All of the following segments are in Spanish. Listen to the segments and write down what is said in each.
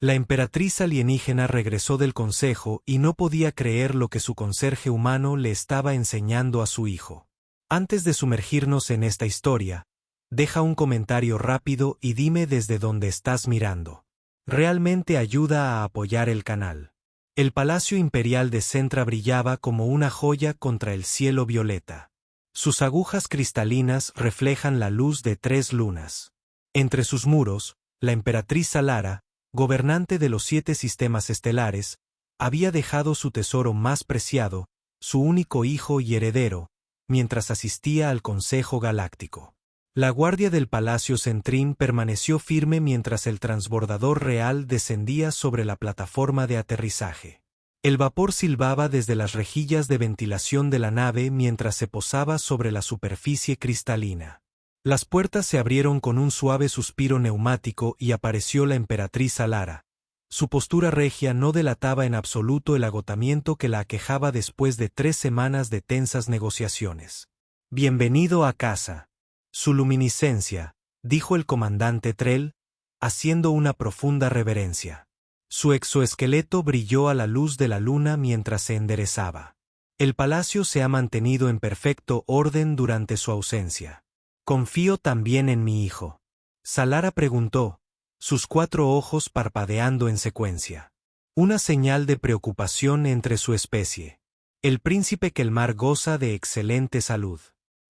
La emperatriz alienígena regresó del consejo y no podía creer lo que su conserje humano le estaba enseñando a su hijo. Antes de sumergirnos en esta historia, deja un comentario rápido y dime desde dónde estás mirando. Realmente ayuda a apoyar el canal. El Palacio Imperial de Centra brillaba como una joya contra el cielo violeta. Sus agujas cristalinas reflejan la luz de 3 lunas. Entre sus muros, la emperatriz Zalara, gobernante de los 7 sistemas estelares, había dejado su tesoro más preciado, su único hijo y heredero, mientras asistía al Consejo Galáctico. La guardia del Palacio Centrín permaneció firme mientras el transbordador real descendía sobre la plataforma de aterrizaje. El vapor silbaba desde las rejillas de ventilación de la nave mientras se posaba sobre la superficie cristalina. Las puertas se abrieron con un suave suspiro neumático y apareció la emperatriz Zalara. Su postura regia no delataba en absoluto el agotamiento que la aquejaba después de 3 semanas de tensas negociaciones. «Bienvenido a casa. Su luminiscencia», dijo el comandante Trell, haciendo una profunda reverencia. Su exoesqueleto brilló a la luz de la luna mientras se enderezaba. El palacio se ha mantenido en perfecto orden durante su ausencia. «Confío también en mi hijo». Zalara preguntó, sus 4 ojos parpadeando en secuencia. Una señal de preocupación entre su especie. «El príncipe Kelmar goza de excelente salud».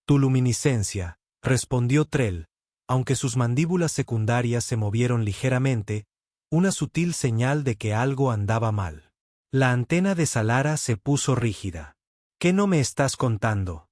«Tu luminiscencia», respondió Trell, aunque sus mandíbulas secundarias se movieron ligeramente, una sutil señal de que algo andaba mal. La antena de Zalara se puso rígida. «¿Qué no me estás contando,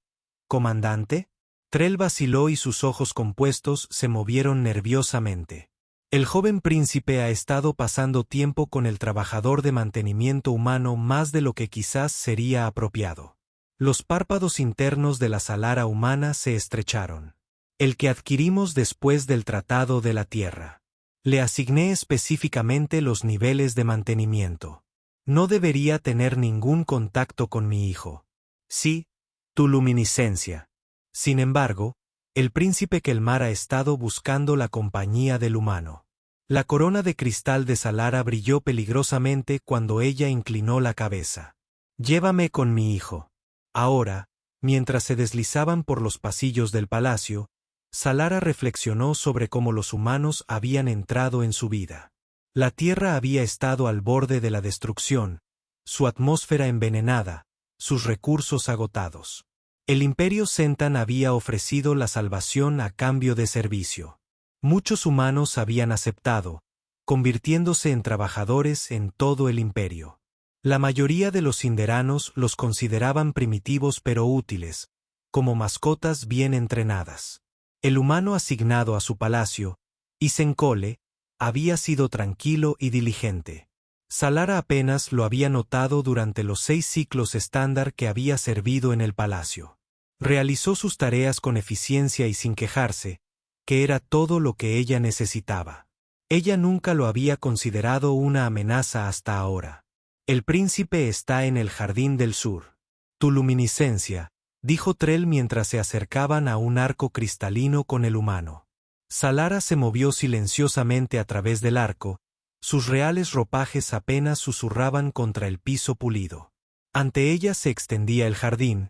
comandante?» Trell vaciló y sus ojos compuestos se movieron nerviosamente. El joven príncipe ha estado pasando tiempo con el trabajador de mantenimiento humano más de lo que quizás sería apropiado. Los párpados internos de la Zalara humana se estrecharon. «El que adquirimos después del Tratado de la Tierra. Le asigné específicamente los niveles de mantenimiento. No debería tener ningún contacto con mi hijo». «Sí, tu luminiscencia». Sin embargo, el príncipe Kelmar ha estado buscando la compañía del humano. La corona de cristal de Zalara brilló peligrosamente cuando ella inclinó la cabeza. «Llévame con mi hijo». Ahora, mientras se deslizaban por los pasillos del palacio, Zalara reflexionó sobre cómo los humanos habían entrado en su vida. La Tierra había estado al borde de la destrucción, su atmósfera envenenada, sus recursos agotados. El Imperio Sentan había ofrecido la salvación a cambio de servicio. Muchos humanos habían aceptado, convirtiéndose en trabajadores en todo el imperio. La mayoría de los sinderanos los consideraban primitivos pero útiles, como mascotas bien entrenadas. El humano asignado a su palacio, Isenkole, había sido tranquilo y diligente. Zalara apenas lo había notado durante los 6 ciclos estándar que había servido en el palacio. Realizó sus tareas con eficiencia y sin quejarse, que era todo lo que ella necesitaba. Ella nunca lo había considerado una amenaza hasta ahora. «El príncipe está en el jardín del sur». «Tu luminiscencia», dijo Trell mientras se acercaban a un arco cristalino con el humano. Zalara se movió silenciosamente a través del arco, sus reales ropajes apenas susurraban contra el piso pulido. Ante ella se extendía el jardín,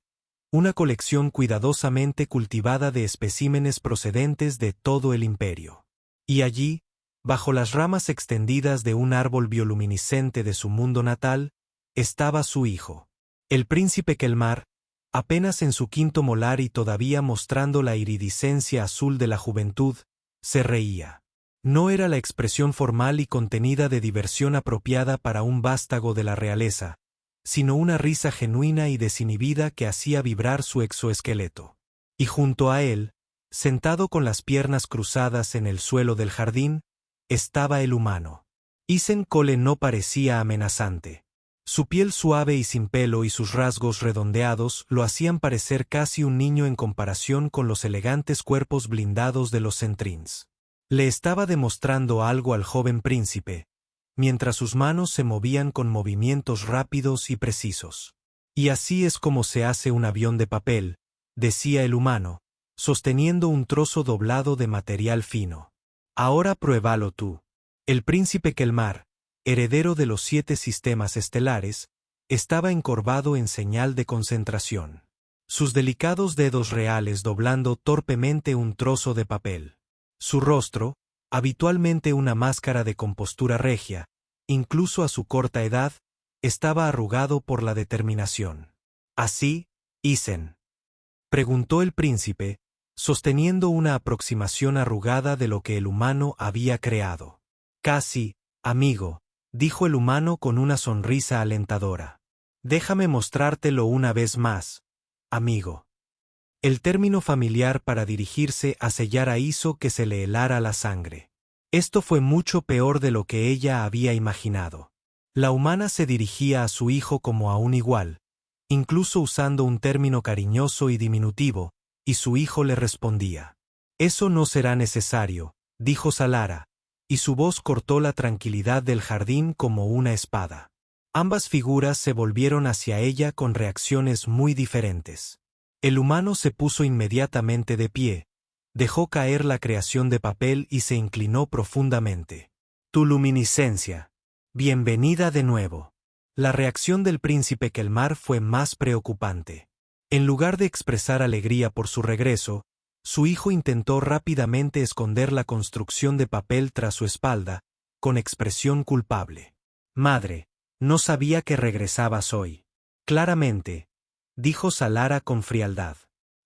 una colección cuidadosamente cultivada de especímenes procedentes de todo el imperio. Y allí, bajo las ramas extendidas de un árbol bioluminiscente de su mundo natal, estaba su hijo. El príncipe Kelmar, apenas en su 5º molar y todavía mostrando la iridiscencia azul de la juventud, se reía. No era la expresión formal y contenida de diversión apropiada para un vástago de la realeza, sino una risa genuina y desinhibida que hacía vibrar su exoesqueleto. Y junto a él, sentado con las piernas cruzadas en el suelo del jardín, estaba el humano. Isenkole no parecía amenazante. Su piel suave y sin pelo y sus rasgos redondeados lo hacían parecer casi un niño en comparación con los elegantes cuerpos blindados de los Centrins. Le estaba demostrando algo al joven príncipe, mientras sus manos se movían con movimientos rápidos y precisos. «Y así es como se hace un avión de papel», decía el humano, sosteniendo un trozo doblado de material fino. «Ahora pruébalo tú». El príncipe Kelmar, heredero de los 7 sistemas estelares, estaba encorvado en señal de concentración. Sus delicados dedos reales doblando torpemente un trozo de papel. Su rostro, habitualmente una máscara de compostura regia, incluso a su corta edad, estaba arrugado por la determinación. ¿Así, Isen?, preguntó el príncipe, sosteniendo una aproximación arrugada de lo que el humano había creado. Casi, amigo, dijo el humano con una sonrisa alentadora. Déjame mostrártelo una vez más, amigo. El término familiar para dirigirse a Sellara hizo que se le helara la sangre. Esto fue mucho peor de lo que ella había imaginado. La humana se dirigía a su hijo como a un igual, incluso usando un término cariñoso y diminutivo, y su hijo le respondía. Eso no será necesario, dijo Salara, y su voz cortó la tranquilidad del jardín como una espada. Ambas figuras se volvieron hacia ella con reacciones muy diferentes. El humano se puso inmediatamente de pie, dejó caer la creación de papel y se inclinó profundamente. Tu luminiscencia. Bienvenida de nuevo. La reacción del príncipe Kelmar fue más preocupante. En lugar de expresar alegría por su regreso, su hijo intentó rápidamente esconder la construcción de papel tras su espalda, con expresión culpable. Madre, no sabía que regresabas hoy. Claramente, dijo Salara con frialdad.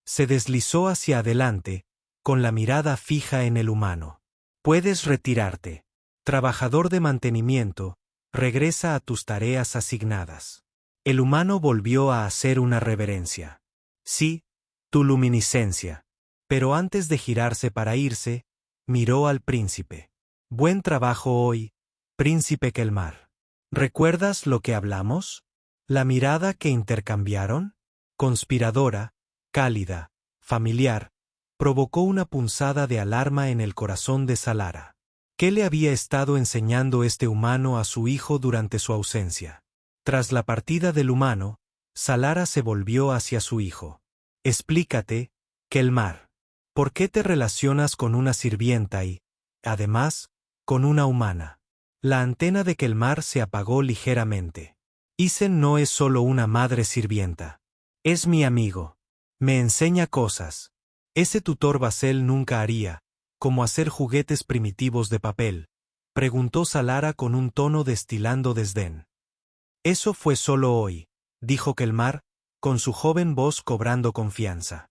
Se deslizó hacia adelante, con la mirada fija en el humano. Puedes retirarte. Trabajador de mantenimiento, regresa a tus tareas asignadas. El humano volvió a hacer una reverencia. Sí, tu luminiscencia. Pero antes de girarse para irse, miró al príncipe. Buen trabajo hoy, príncipe Kelmar. ¿Recuerdas lo que hablamos? ¿La mirada que intercambiaron? Conspiradora, cálida, familiar, provocó una punzada de alarma en el corazón de Salara. ¿Qué le había estado enseñando este humano a su hijo durante su ausencia? Tras la partida del humano, Salara se volvió hacia su hijo. Explícate, Kelmar. ¿Por qué te relacionas con una sirvienta y, además, con una humana? La antena de Kelmar se apagó ligeramente. Isen no es solo una madre sirvienta. Es mi amigo. Me enseña cosas. Ese tutor Basel nunca haría, como hacer juguetes primitivos de papel, preguntó Salara con un tono destilando desdén. Eso fue solo hoy, dijo Kelmar, con su joven voz cobrando confianza.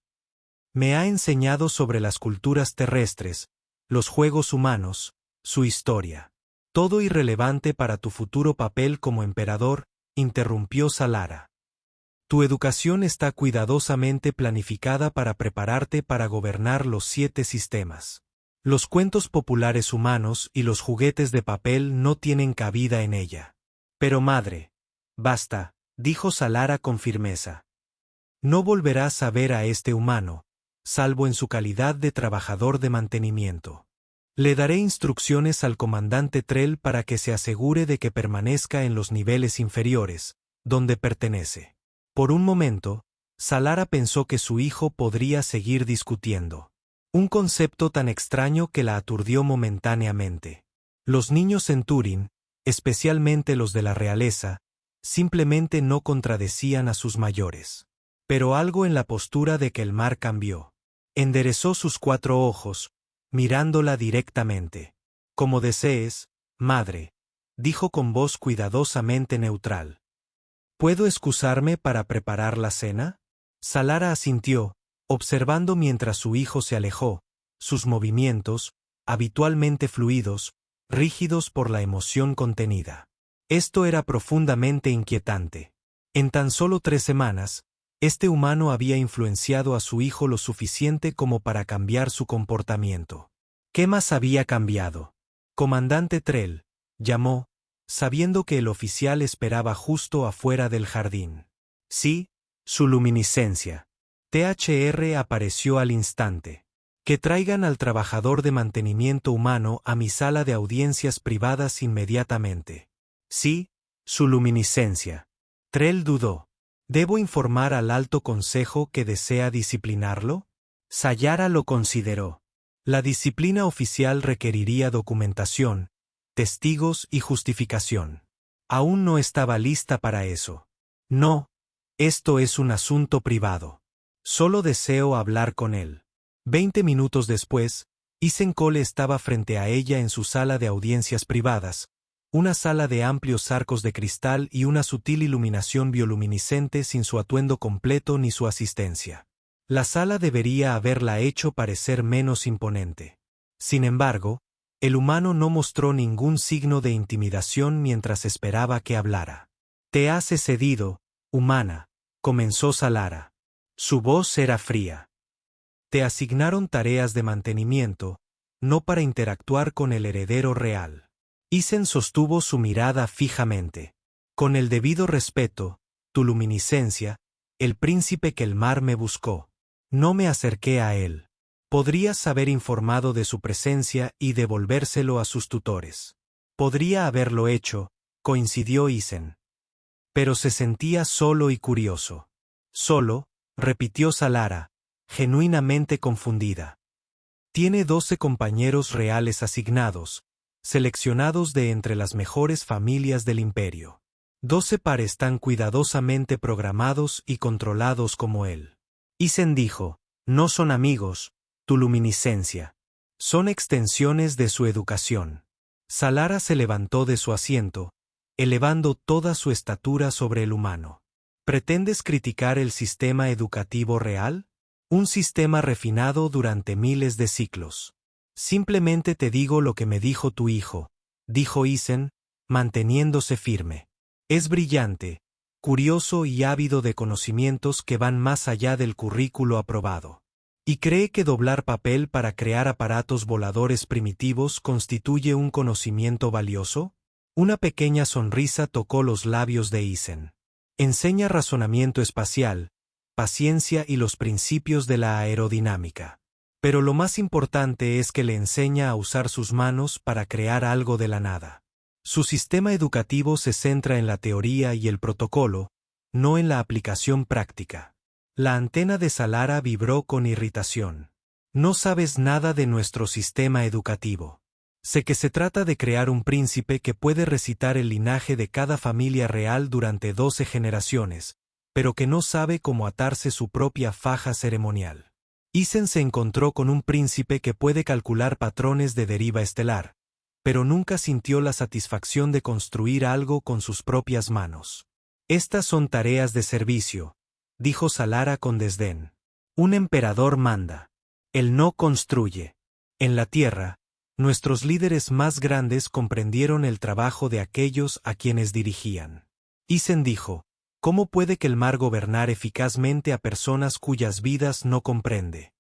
Me ha enseñado sobre las culturas terrestres, los juegos humanos, su historia. Todo irrelevante para tu futuro papel como emperador, interrumpió Salara. Tu educación está cuidadosamente planificada para prepararte para gobernar los 7 sistemas. Los cuentos populares humanos y los juguetes de papel no tienen cabida en ella. Pero madre, basta, dijo Salara con firmeza. No volverás a ver a este humano, salvo en su calidad de trabajador de mantenimiento. Le daré instrucciones al comandante Trell para que se asegure de que permanezca en los niveles inferiores, donde pertenece. Por un momento, Salara pensó que su hijo podría seguir discutiendo. Un concepto tan extraño que la aturdió momentáneamente. Los niños en Turín, especialmente los de la realeza, simplemente no contradecían a sus mayores. Pero algo en la postura de Kelmar cambió. Enderezó sus 4 ojos, mirándola directamente. Como desees, madre, dijo con voz cuidadosamente neutral. ¿Puedo excusarme para preparar la cena? Salara asintió, observando mientras su hijo se alejó, sus movimientos, habitualmente fluidos, rígidos por la emoción contenida. Esto era profundamente inquietante. En tan solo 3 semanas, este humano había influenciado a su hijo lo suficiente como para cambiar su comportamiento. ¿Qué más había cambiado? Comandante Trell, llamó, sabiendo que el oficial esperaba justo afuera del jardín. Sí, su luminiscencia. THR apareció al instante. Que traigan al trabajador de mantenimiento humano a mi sala de audiencias privadas inmediatamente. Sí, su luminiscencia. Trell dudó. ¿Debo informar al alto consejo que desea disciplinarlo? Salara lo consideró. La disciplina oficial requeriría documentación, testigos y justificación. Aún no estaba lista para eso. No, esto es un asunto privado. Solo deseo hablar con él. 20 minutos después, Isen Cole estaba frente a ella en su sala de audiencias privadas, una sala de amplios arcos de cristal y una sutil iluminación bioluminiscente sin su atuendo completo ni su asistencia. La sala debería haberla hecho parecer menos imponente. Sin embargo, el humano no mostró ningún signo de intimidación mientras esperaba que hablara. «Te has excedido, humana», comenzó Salara. Su voz era fría. «Te asignaron tareas de mantenimiento, no para interactuar con el heredero real». Isen sostuvo su mirada fijamente. «Con el debido respeto, tu luminiscencia, el príncipe que el mar me buscó. No me acerqué a él. Podrías haber informado de su presencia y devolvérselo a sus tutores». «Podría haberlo hecho», coincidió Isen. Pero se sentía solo y curioso. «Solo», repitió Salara, genuinamente confundida. «Tiene 12 compañeros reales asignados, seleccionados de entre las mejores familias del imperio. 12 pares tan cuidadosamente programados y controlados como él». Isen dijo: «No son amigos, tu luminiscencia. Son extensiones de su educación». Salara se levantó de su asiento, elevando toda su estatura sobre el humano. «¿Pretendes criticar el sistema educativo real? Un sistema refinado durante miles de siglos». «Simplemente te digo lo que me dijo tu hijo», dijo Isen, manteniéndose firme. «Es brillante, curioso y ávido de conocimientos que van más allá del currículo aprobado. ¿Y cree que doblar papel para crear aparatos voladores primitivos constituye un conocimiento valioso?» Una pequeña sonrisa tocó los labios de Isen. «Enseña razonamiento espacial, paciencia y los principios de la aerodinámica. Pero lo más importante es que le enseña a usar sus manos para crear algo de la nada. Su sistema educativo se centra en la teoría y el protocolo, no en la aplicación práctica». La antena de Salara vibró con irritación. «No sabes nada de nuestro sistema educativo. Sé que se trata de crear un príncipe que puede recitar el linaje de cada familia real durante 12 generaciones, pero que no sabe cómo atarse su propia faja ceremonial». Isen se encontró con un príncipe que puede calcular patrones de deriva estelar, pero nunca sintió la satisfacción de construir algo con sus propias manos. «Estas son tareas de servicio», dijo Salara con desdén. «Un emperador manda. Él no construye. En la tierra, nuestros líderes más grandes comprendieron el trabajo de aquellos a quienes dirigían». Isen dijo: «¿Cómo puede que el mar gobernar eficazmente a personas cuyas vidas no comprende?»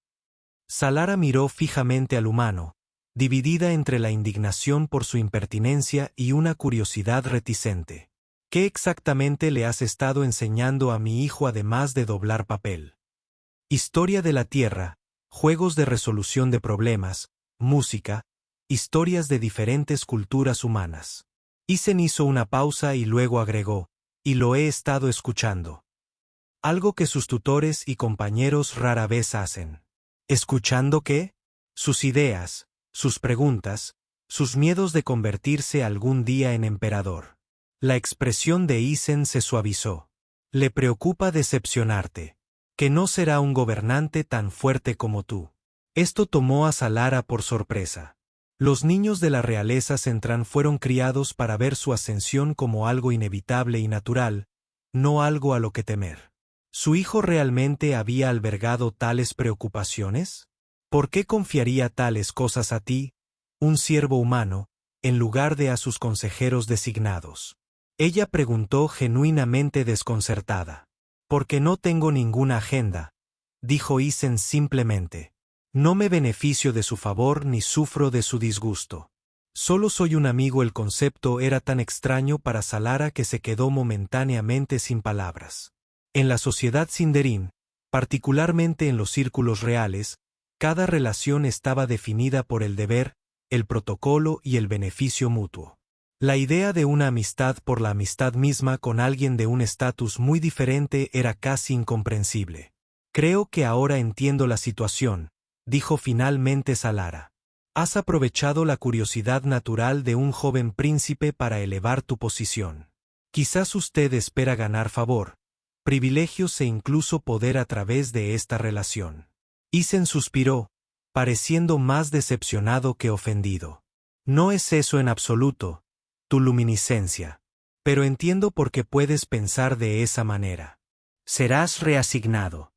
Salara miró fijamente al humano, dividida entre la indignación por su impertinencia y una curiosidad reticente. «¿Qué exactamente le has estado enseñando a mi hijo además de doblar papel?» «Historia de la Tierra, juegos de resolución de problemas, música, historias de diferentes culturas humanas». Isen hizo una pausa y luego agregó: «Y lo he estado escuchando. Algo que sus tutores y compañeros rara vez hacen». «¿Escuchando qué?» «Sus ideas, sus preguntas, sus miedos de convertirse algún día en emperador». La expresión de Isen se suavizó. «Le preocupa decepcionarte. Que no será un gobernante tan fuerte como tú». Esto tomó a Salara por sorpresa. Los niños de la realeza central fueron criados para ver su ascensión como algo inevitable y natural, no algo a lo que temer. ¿Su hijo realmente había albergado tales preocupaciones? ¿Por qué confiaría tales cosas a ti, un siervo humano, en lugar de a sus consejeros designados? Ella preguntó genuinamente desconcertada. «Porque no tengo ninguna agenda», dijo Isen simplemente. «No me beneficio de su favor ni sufro de su disgusto. Solo soy un amigo». El concepto era tan extraño para Salara que se quedó momentáneamente sin palabras. En la sociedad Sindarin, particularmente en los círculos reales, cada relación estaba definida por el deber, el protocolo y el beneficio mutuo. La idea de una amistad por la amistad misma con alguien de un estatus muy diferente era casi incomprensible. «Creo que ahora entiendo la situación», dijo finalmente Salara. Has aprovechado la curiosidad natural de un joven príncipe para elevar tu posición. Quizás usted espera ganar favor, privilegios e incluso poder a través de esta relación. Isen suspiró, pareciendo más decepcionado que ofendido. No es eso en absoluto, tu luminiscencia. Pero entiendo por qué puedes pensar de esa manera. Serás reasignado.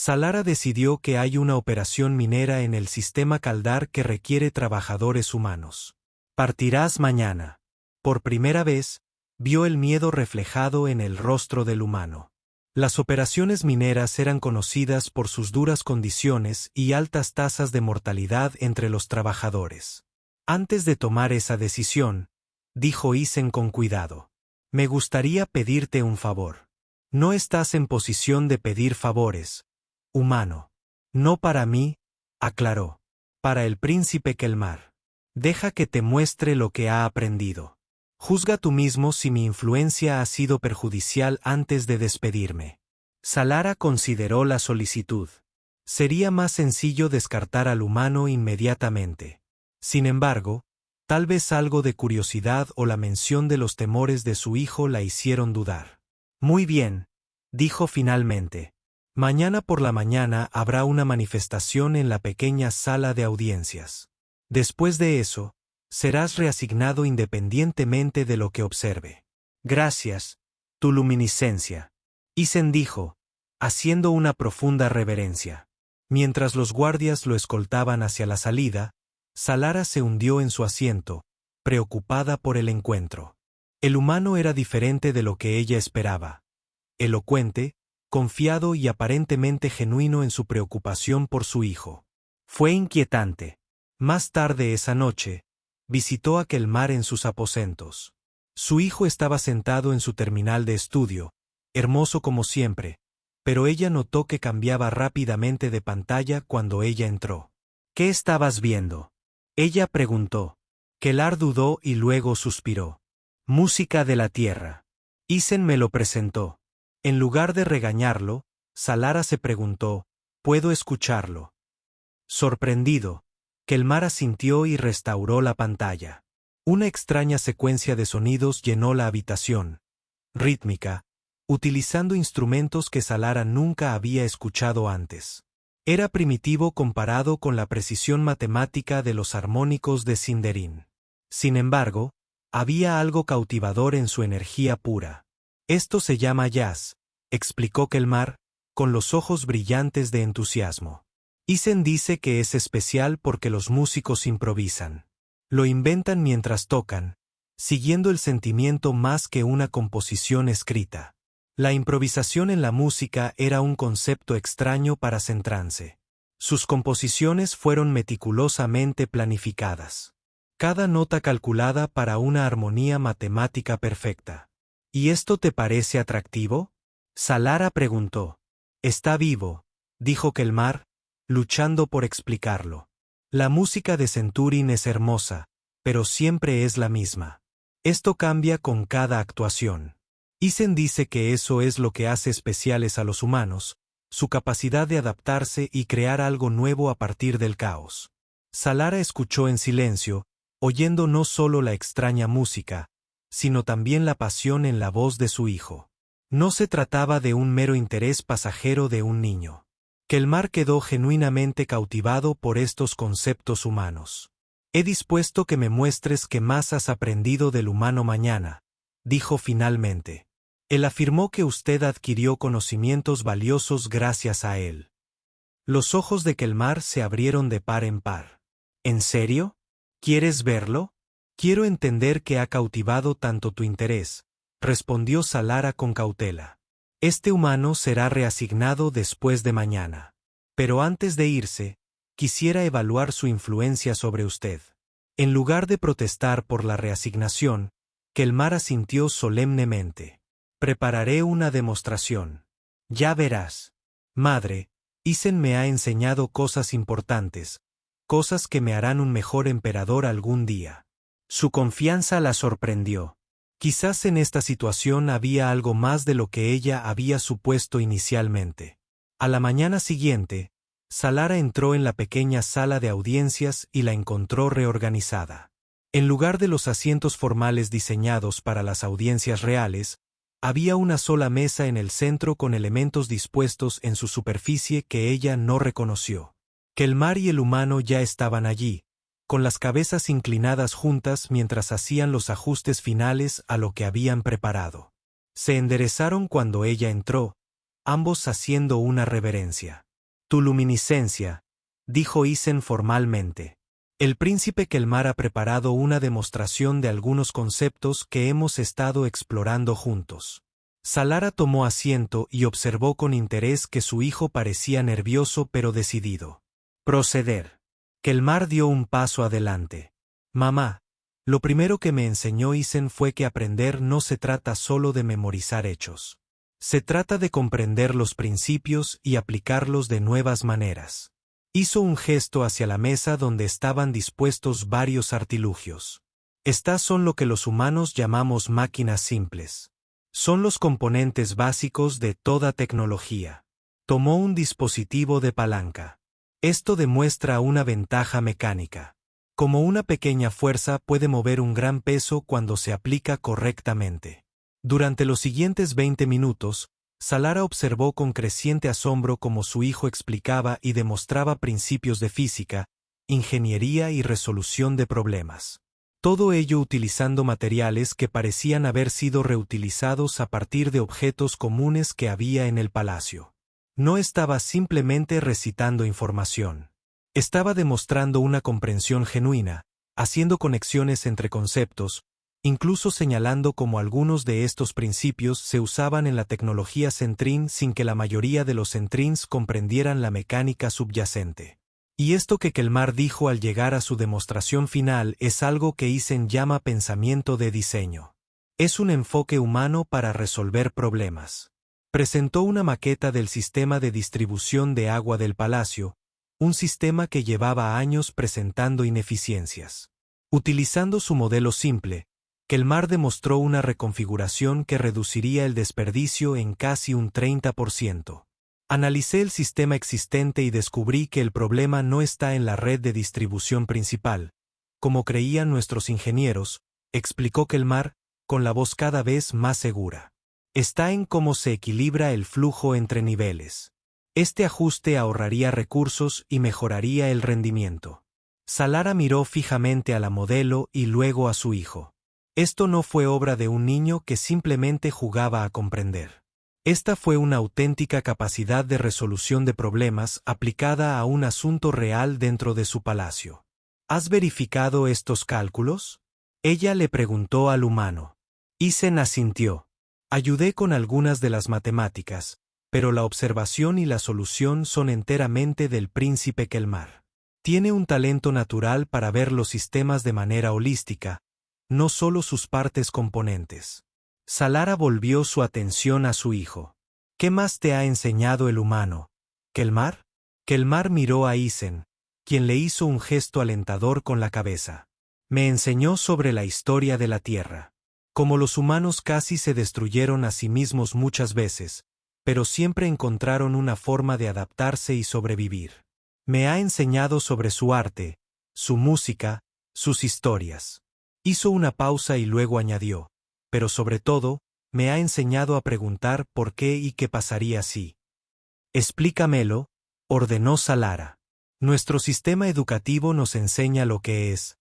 Salara decidió que hay una operación minera en el sistema Kaldar que requiere trabajadores humanos. Partirás mañana. Por primera vez, vio el miedo reflejado en el rostro del humano. Las operaciones mineras eran conocidas por sus duras condiciones y altas tasas de mortalidad entre los trabajadores. Antes de tomar esa decisión, dijo Isen con cuidado. Me gustaría pedirte un favor. No estás en posición de pedir favores, humano. No para mí, aclaró. Para el príncipe Kelmar. Deja que te muestre lo que ha aprendido. Juzga tú mismo si mi influencia ha sido perjudicial antes de despedirme. Salara consideró la solicitud. Sería más sencillo descartar al humano inmediatamente. Sin embargo, tal vez algo de curiosidad o la mención de los temores de su hijo la hicieron dudar. Muy bien, dijo finalmente. Mañana por la mañana habrá una manifestación en la pequeña sala de audiencias. Después de eso, serás reasignado independientemente de lo que observe. Gracias, tu luminiscencia. Isen dijo, haciendo una profunda reverencia. Mientras los guardias lo escoltaban hacia la salida, Salara se hundió en su asiento, preocupada por el encuentro. El humano era diferente de lo que ella esperaba. Elocuente, confiado y aparentemente genuino en su preocupación por su hijo. Fue inquietante. Más tarde esa noche, visitó a Kelmar en sus aposentos. Su hijo estaba sentado en su terminal de estudio, hermoso como siempre, pero ella notó que cambiaba rápidamente de pantalla cuando ella entró. ¿Qué estabas viendo? Ella preguntó. Kelmar dudó y luego suspiró. Música de la tierra. Isen me lo presentó. En lugar de regañarlo, Salara se preguntó, ¿puedo escucharlo? Sorprendido, Kelmar asintió y restauró la pantalla. Una extraña secuencia de sonidos llenó la habitación, rítmica, utilizando instrumentos que Salara nunca había escuchado antes. Era primitivo comparado con la precisión matemática de los armónicos de Sindarin. Sin embargo, había algo cautivador en su energía pura. Esto se llama jazz, explicó Kelmar, con los ojos brillantes de entusiasmo. Isen dice que es especial porque los músicos improvisan. Lo inventan mientras tocan, siguiendo el sentimiento más que una composición escrita. La improvisación en la música era un concepto extraño para Centrance. Sus composiciones fueron meticulosamente planificadas. Cada nota calculada para una armonía matemática perfecta. ¿Y esto te parece atractivo? Salara preguntó. Está vivo, dijo Kelmar, luchando por explicarlo. La música de Centurin es hermosa, pero siempre es la misma. Esto cambia con cada actuación. Isen dice que eso es lo que hace especiales a los humanos, su capacidad de adaptarse y crear algo nuevo a partir del caos. Salara escuchó en silencio, oyendo no solo la extraña música, sino también la pasión en la voz de su hijo. No se trataba de un mero interés pasajero de un niño. Kelmar quedó genuinamente cautivado por estos conceptos humanos. He dispuesto que me muestres qué más has aprendido del humano mañana, dijo finalmente. Él afirmó que usted adquirió conocimientos valiosos gracias a él. Los ojos de Kelmar se abrieron de par en par. ¿En serio? ¿Quieres verlo? Quiero entender qué ha cautivado tanto tu interés, respondió Salara con cautela. Este humano será reasignado después de mañana. Pero antes de irse, quisiera evaluar su influencia sobre usted. En lugar de protestar por la reasignación, Kelmar asintió solemnemente. Prepararé una demostración. Ya verás. Madre, Isen me ha enseñado cosas importantes, cosas que me harán un mejor emperador algún día. Su confianza la sorprendió. Quizás en esta situación había algo más de lo que ella había supuesto inicialmente. A la mañana siguiente, Salara entró en la pequeña sala de audiencias y la encontró reorganizada. En lugar de los asientos formales diseñados para las audiencias reales, había una sola mesa en el centro con elementos dispuestos en su superficie que ella no reconoció. Kelmar y el humano ya estaban allí, con las cabezas inclinadas juntas mientras hacían los ajustes finales a lo que habían preparado. Se enderezaron cuando ella entró, ambos haciendo una reverencia. «Tu luminiscencia», dijo Isen formalmente. «El príncipe Kelmar ha preparado una demostración de algunos conceptos que hemos estado explorando juntos». Salara tomó asiento y observó con interés que su hijo parecía nervioso pero decidido. «Proceder». Kelmar dio un paso adelante. «Mamá, lo primero que me enseñó Isen fue que aprender no se trata solo de memorizar hechos. Se trata de comprender los principios y aplicarlos de nuevas maneras». Hizo un gesto hacia la mesa donde estaban dispuestos varios artilugios. Estas son lo que los humanos llamamos máquinas simples. Son los componentes básicos de toda tecnología. Tomó un dispositivo de palanca. Esto demuestra una ventaja mecánica. Como una pequeña fuerza puede mover un gran peso cuando se aplica correctamente. Durante los siguientes 20 minutos, Salara observó con creciente asombro cómo su hijo explicaba y demostraba principios de física, ingeniería y resolución de problemas. Todo ello utilizando materiales que parecían haber sido reutilizados a partir de objetos comunes que había en el palacio. No estaba simplemente recitando información. Estaba demostrando una comprensión genuina, haciendo conexiones entre conceptos, incluso señalando cómo algunos de estos principios se usaban en la tecnología Centrin sin que la mayoría de los Centrins comprendieran la mecánica subyacente. Y esto que Kelmar dijo al llegar a su demostración final es algo que Isen llama pensamiento de diseño. Es un enfoque humano para resolver problemas. Presentó una maqueta del sistema de distribución de agua del palacio, un sistema que llevaba años presentando ineficiencias. Utilizando su modelo simple, Kelmar demostró una reconfiguración que reduciría el desperdicio en casi un 30%. Analicé el sistema existente y descubrí que el problema no está en la red de distribución principal, como creían nuestros ingenieros, explicó Kelmar, con la voz cada vez más segura. Está en cómo se equilibra el flujo entre niveles. Este ajuste ahorraría recursos y mejoraría el rendimiento. Salara miró fijamente a la modelo y luego a su hijo. Esto no fue obra de un niño que simplemente jugaba a comprender. Esta fue una auténtica capacidad de resolución de problemas aplicada a un asunto real dentro de su palacio. ¿Has verificado estos cálculos?, ella le preguntó al humano. Isen asintió. Ayudé con algunas de las matemáticas, pero la observación y la solución son enteramente del príncipe Kelmar. Tiene un talento natural para ver los sistemas de manera holística, no solo sus partes componentes. Salara volvió su atención a su hijo. ¿Qué más te ha enseñado el humano, Kelmar? Kelmar miró a Isen, quien le hizo un gesto alentador con la cabeza. Me enseñó sobre la historia de la Tierra. Como los humanos casi se destruyeron a sí mismos muchas veces, pero siempre encontraron una forma de adaptarse y sobrevivir. Me ha enseñado sobre su arte, su música, sus historias. Hizo una pausa y luego añadió, pero sobre todo, me ha enseñado a preguntar por qué y qué pasaría si. Explícamelo, ordenó Salara. Nuestro sistema educativo nos enseña lo que es,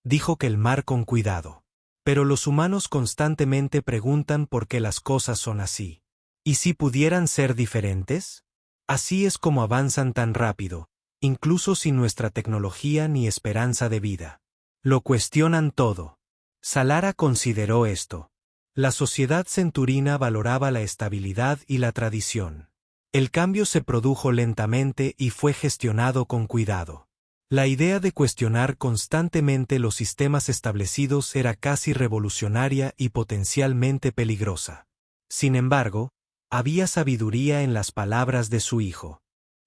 dijo Kelmar con cuidado. Pero los humanos constantemente preguntan por qué las cosas son así. ¿Y si pudieran ser diferentes? Así es como avanzan tan rápido, incluso sin nuestra tecnología ni esperanza de vida. Lo cuestionan todo. Salara consideró esto. La sociedad centurina valoraba la estabilidad y la tradición. El cambio se produjo lentamente y fue gestionado con cuidado. La idea de cuestionar constantemente los sistemas establecidos era casi revolucionaria y potencialmente peligrosa. Sin embargo, había sabiduría en las palabras de su hijo.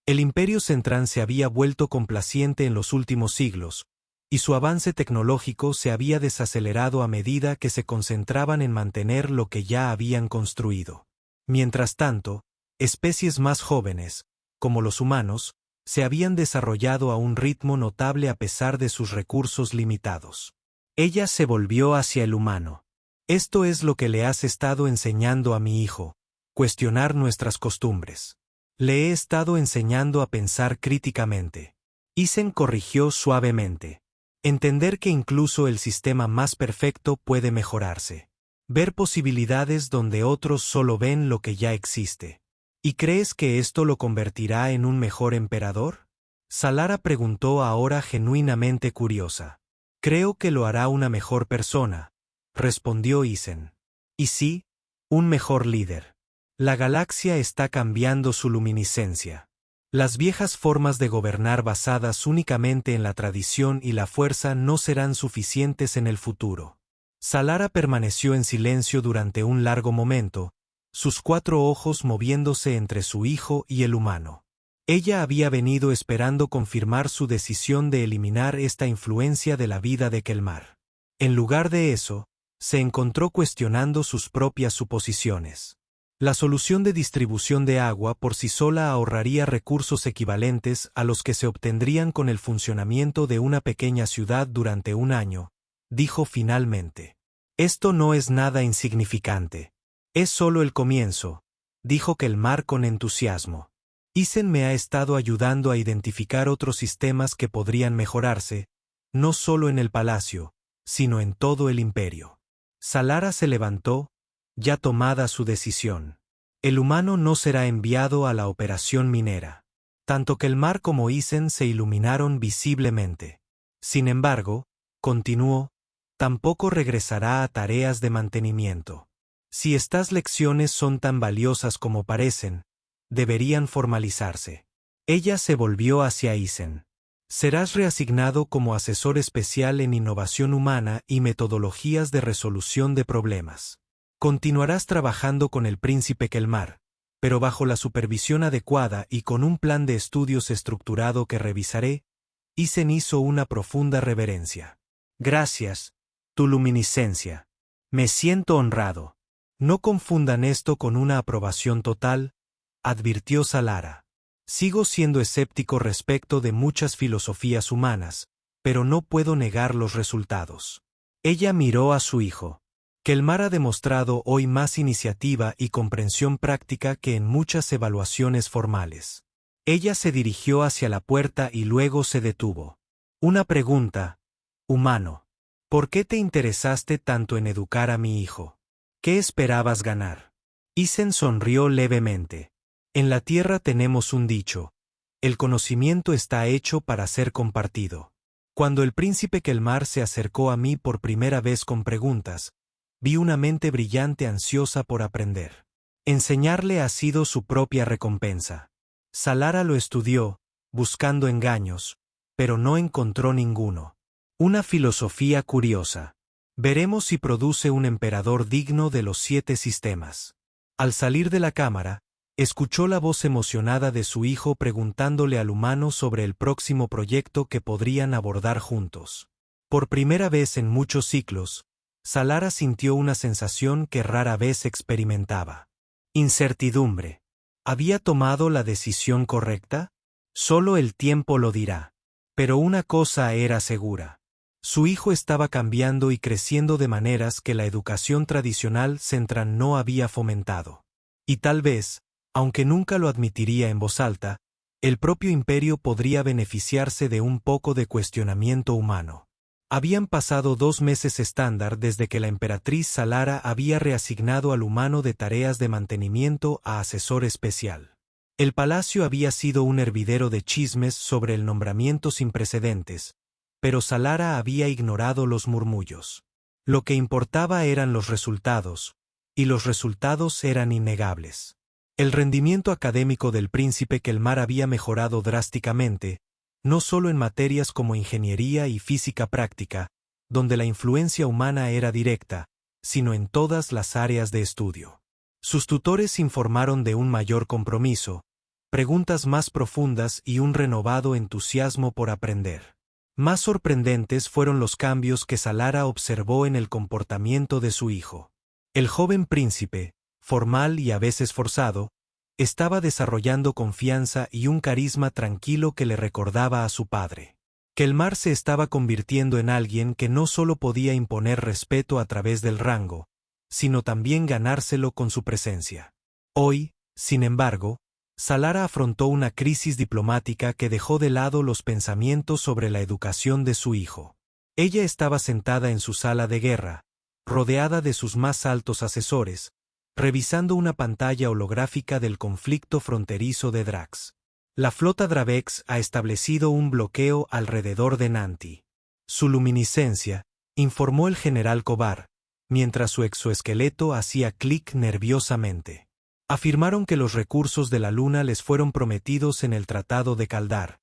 El Imperio Centrán se había vuelto complaciente en los últimos siglos, y su avance tecnológico se había desacelerado a medida que se concentraban en mantener lo que ya habían construido. Mientras tanto, especies más jóvenes, como los humanos, se habían desarrollado a un ritmo notable a pesar de sus recursos limitados. Ella se volvió hacia el humano. Esto es lo que le has estado enseñando a mi hijo, cuestionar nuestras costumbres. Le he estado enseñando a pensar críticamente. Isen corrigió suavemente. Entender que incluso el sistema más perfecto puede mejorarse. Ver posibilidades donde otros solo ven lo que ya existe. ¿Y crees que esto lo convertirá en un mejor emperador? Salara preguntó ahora genuinamente curiosa. Creo que lo hará una mejor persona, respondió Isen. Y sí, un mejor líder. La galaxia está cambiando su luminiscencia. Las viejas formas de gobernar basadas únicamente en la tradición y la fuerza no serán suficientes en el futuro. Salara permaneció en silencio durante un largo momento, sus 4 ojos moviéndose entre su hijo y el humano. Ella había venido esperando confirmar su decisión de eliminar esta influencia de la vida de Kelmar. En lugar de eso, se encontró cuestionando sus propias suposiciones. La solución de distribución de agua por sí sola ahorraría recursos equivalentes a los que se obtendrían con el funcionamiento de una pequeña ciudad durante un año, dijo finalmente. Esto no es nada insignificante. Es solo el comienzo, dijo Kelmar con entusiasmo. Isen me ha estado ayudando a identificar otros sistemas que podrían mejorarse, no solo en el palacio, sino en todo el imperio. Salara se levantó, ya tomada su decisión. El humano no será enviado a la operación minera. Tanto Kelmar como Isen se iluminaron visiblemente. Sin embargo, continuó, tampoco regresará a tareas de mantenimiento. Si estas lecciones son tan valiosas como parecen, deberían formalizarse. Ella se volvió hacia Isen. Serás reasignado como asesor especial en innovación humana y metodologías de resolución de problemas. Continuarás trabajando con el príncipe Kelmar, pero bajo la supervisión adecuada y con un plan de estudios estructurado que revisaré. Isen hizo una profunda reverencia. Gracias, tu luminiscencia. Me siento honrado. No confundan esto con una aprobación total, advirtió Salara. Sigo siendo escéptico respecto de muchas filosofías humanas, pero no puedo negar los resultados. Ella miró a su hijo. Kelmar ha demostrado hoy más iniciativa y comprensión práctica que en muchas evaluaciones formales. Ella se dirigió hacia la puerta y luego se detuvo. Una pregunta, humano. ¿Por qué te interesaste tanto en educar a mi hijo? ¿Qué esperabas ganar? Isen sonrió levemente. En la Tierra tenemos un dicho. El conocimiento está hecho para ser compartido. Cuando el príncipe Kelmar se acercó a mí por primera vez con preguntas, vi una mente brillante ansiosa por aprender. Enseñarle ha sido su propia recompensa. Salara lo estudió, buscando engaños, pero no encontró ninguno. Una filosofía curiosa. Veremos si produce un emperador digno de los 7 sistemas. Al salir de la cámara, escuchó la voz emocionada de su hijo preguntándole al humano sobre el próximo proyecto que podrían abordar juntos. Por primera vez en muchos ciclos, Salara sintió una sensación que rara vez experimentaba. Incertidumbre. ¿Había tomado la decisión correcta? Solo el tiempo lo dirá. Pero una cosa era segura. Su hijo estaba cambiando y creciendo de maneras que la educación tradicional central no había fomentado. Y tal vez, aunque nunca lo admitiría en voz alta, el propio imperio podría beneficiarse de un poco de cuestionamiento humano. Habían pasado 2 meses estándar desde que la emperatriz Salara había reasignado al humano de tareas de mantenimiento a asesor especial. El palacio había sido un hervidero de chismes sobre el nombramiento sin precedentes, pero Salara había ignorado los murmullos. Lo que importaba eran los resultados, y los resultados eran innegables. El rendimiento académico del príncipe Kelmar había mejorado drásticamente, no solo en materias como ingeniería y física práctica, donde la influencia humana era directa, sino en todas las áreas de estudio. Sus tutores informaron de un mayor compromiso, preguntas más profundas y un renovado entusiasmo por aprender. Más sorprendentes fueron los cambios que Salara observó en el comportamiento de su hijo. El joven príncipe, formal y a veces forzado, Estaba desarrollando confianza y un carisma tranquilo que le recordaba a su padre. Kelmar se estaba convirtiendo en alguien que no solo podía imponer respeto a través del rango, sino también ganárselo con su presencia. Hoy, sin embargo, Salara afrontó una crisis diplomática que dejó de lado los pensamientos sobre la educación de su hijo. Ella estaba sentada en su sala de guerra, rodeada de sus más altos asesores, revisando una pantalla holográfica del conflicto fronterizo de Drax. La flota Dravex ha establecido un bloqueo alrededor de Nanti. Su luminiscencia, informó el general Kovar, mientras su exoesqueleto hacía clic nerviosamente. Afirmaron que los recursos de la luna les fueron prometidos en el Tratado de Kaldar,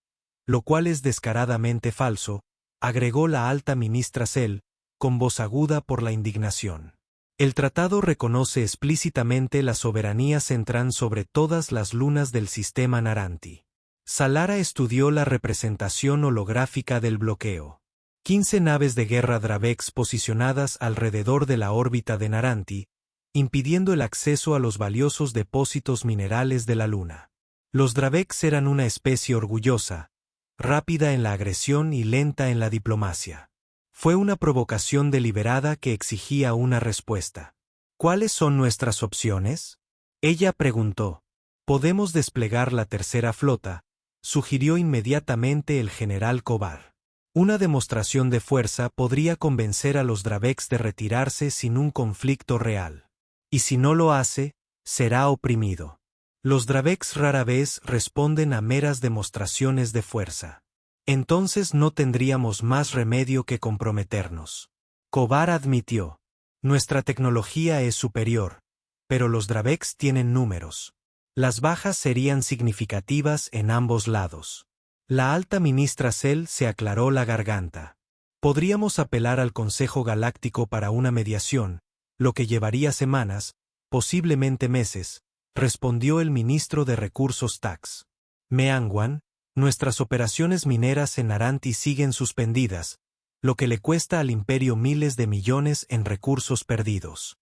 lo cual es descaradamente falso, agregó la alta ministra Cell, con voz aguda por la indignación. El tratado reconoce explícitamente la soberanía central sobre todas las lunas del sistema Naranti. Salara estudió la representación holográfica del bloqueo. 15 naves de guerra Dravex posicionadas alrededor de la órbita de Naranti, impidiendo el acceso a los valiosos depósitos minerales de la luna. Los Dravex eran una especie orgullosa, rápida en la agresión y lenta en la diplomacia. Fue una provocación deliberada que exigía una respuesta. ¿Cuáles son nuestras opciones? Ella preguntó. ¿Podemos desplegar la tercera flota?, sugirió inmediatamente el general Kovar. Una demostración de fuerza podría convencer a los Dravex de retirarse sin un conflicto real. Y si no lo hace, será oprimido. Los Dravex rara vez responden a meras demostraciones de fuerza. Entonces no tendríamos más remedio que comprometernos. Kovar admitió. Nuestra tecnología es superior, pero los Dravex tienen números. Las bajas serían significativas en ambos lados. La alta ministra Cell se aclaró la garganta. Podríamos apelar al Consejo Galáctico para una mediación, lo que llevaría semanas, posiblemente meses, respondió el ministro de Recursos Tax. Meangwan, nuestras operaciones mineras en Naranti siguen suspendidas, lo que le cuesta al imperio miles de millones en recursos perdidos.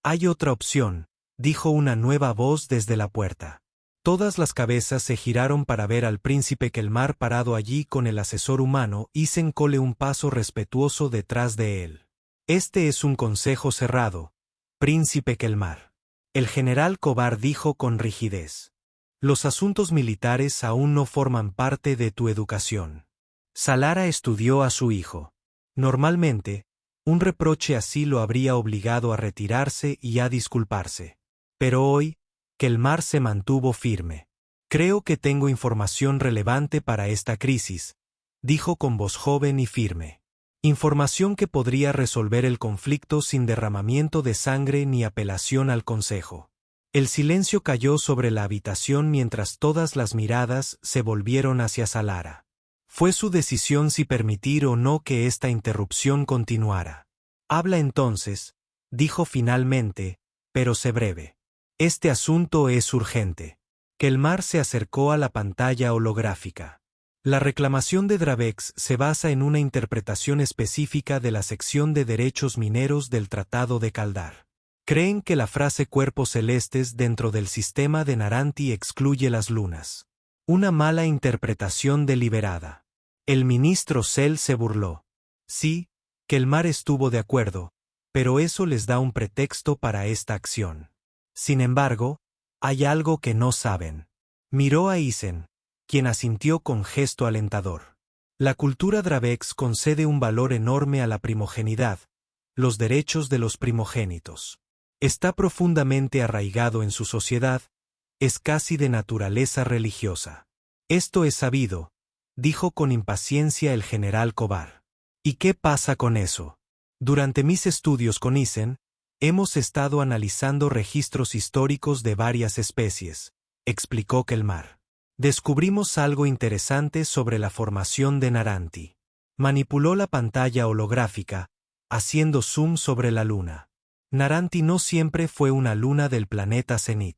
Hay otra opción, dijo una nueva voz desde la puerta. Todas las cabezas se giraron para ver al príncipe Kelmar parado allí con el asesor humano y Cole un paso respetuoso detrás de él. Este es un consejo cerrado, príncipe Kelmar. El general Kovar dijo con rigidez. Los asuntos militares aún no forman parte de tu educación. Salara estudió a su hijo. Normalmente, un reproche así lo habría obligado a retirarse y a disculparse. Pero hoy, Kelmar se mantuvo firme. Creo que tengo información relevante para esta crisis, dijo con voz joven y firme. Información que podría resolver el conflicto sin derramamiento de sangre ni apelación al Consejo. El silencio cayó sobre la habitación mientras todas las miradas se volvieron hacia Salara. Fue su decisión si permitir o no que esta interrupción continuara. Habla entonces, dijo finalmente, pero sé breve. Este asunto es urgente. Kelmar se acercó a la pantalla holográfica. La reclamación de Dravex se basa en una interpretación específica de la sección de derechos mineros del Tratado de Kaldar. Creen que la frase cuerpos celestes dentro del sistema de Naranti excluye las lunas. Una mala interpretación deliberada. El ministro Cell se burló. Sí, Kelmar estuvo de acuerdo, pero eso les da un pretexto para esta acción. Sin embargo, hay algo que no saben. Miró a Isen, quien asintió con gesto alentador. La cultura Dravex concede un valor enorme a la primogenidad, los derechos de los primogénitos. Está profundamente arraigado en su sociedad, es casi de naturaleza religiosa. Esto es sabido, dijo con impaciencia el general Kovar. ¿Y qué pasa con eso? Durante mis estudios con Isen, hemos estado analizando registros históricos de varias especies, explicó Kelmar. Descubrimos algo interesante sobre la formación de Naranti. Manipuló la pantalla holográfica, haciendo zoom sobre la luna. Naranti no siempre fue una luna del planeta Zenit.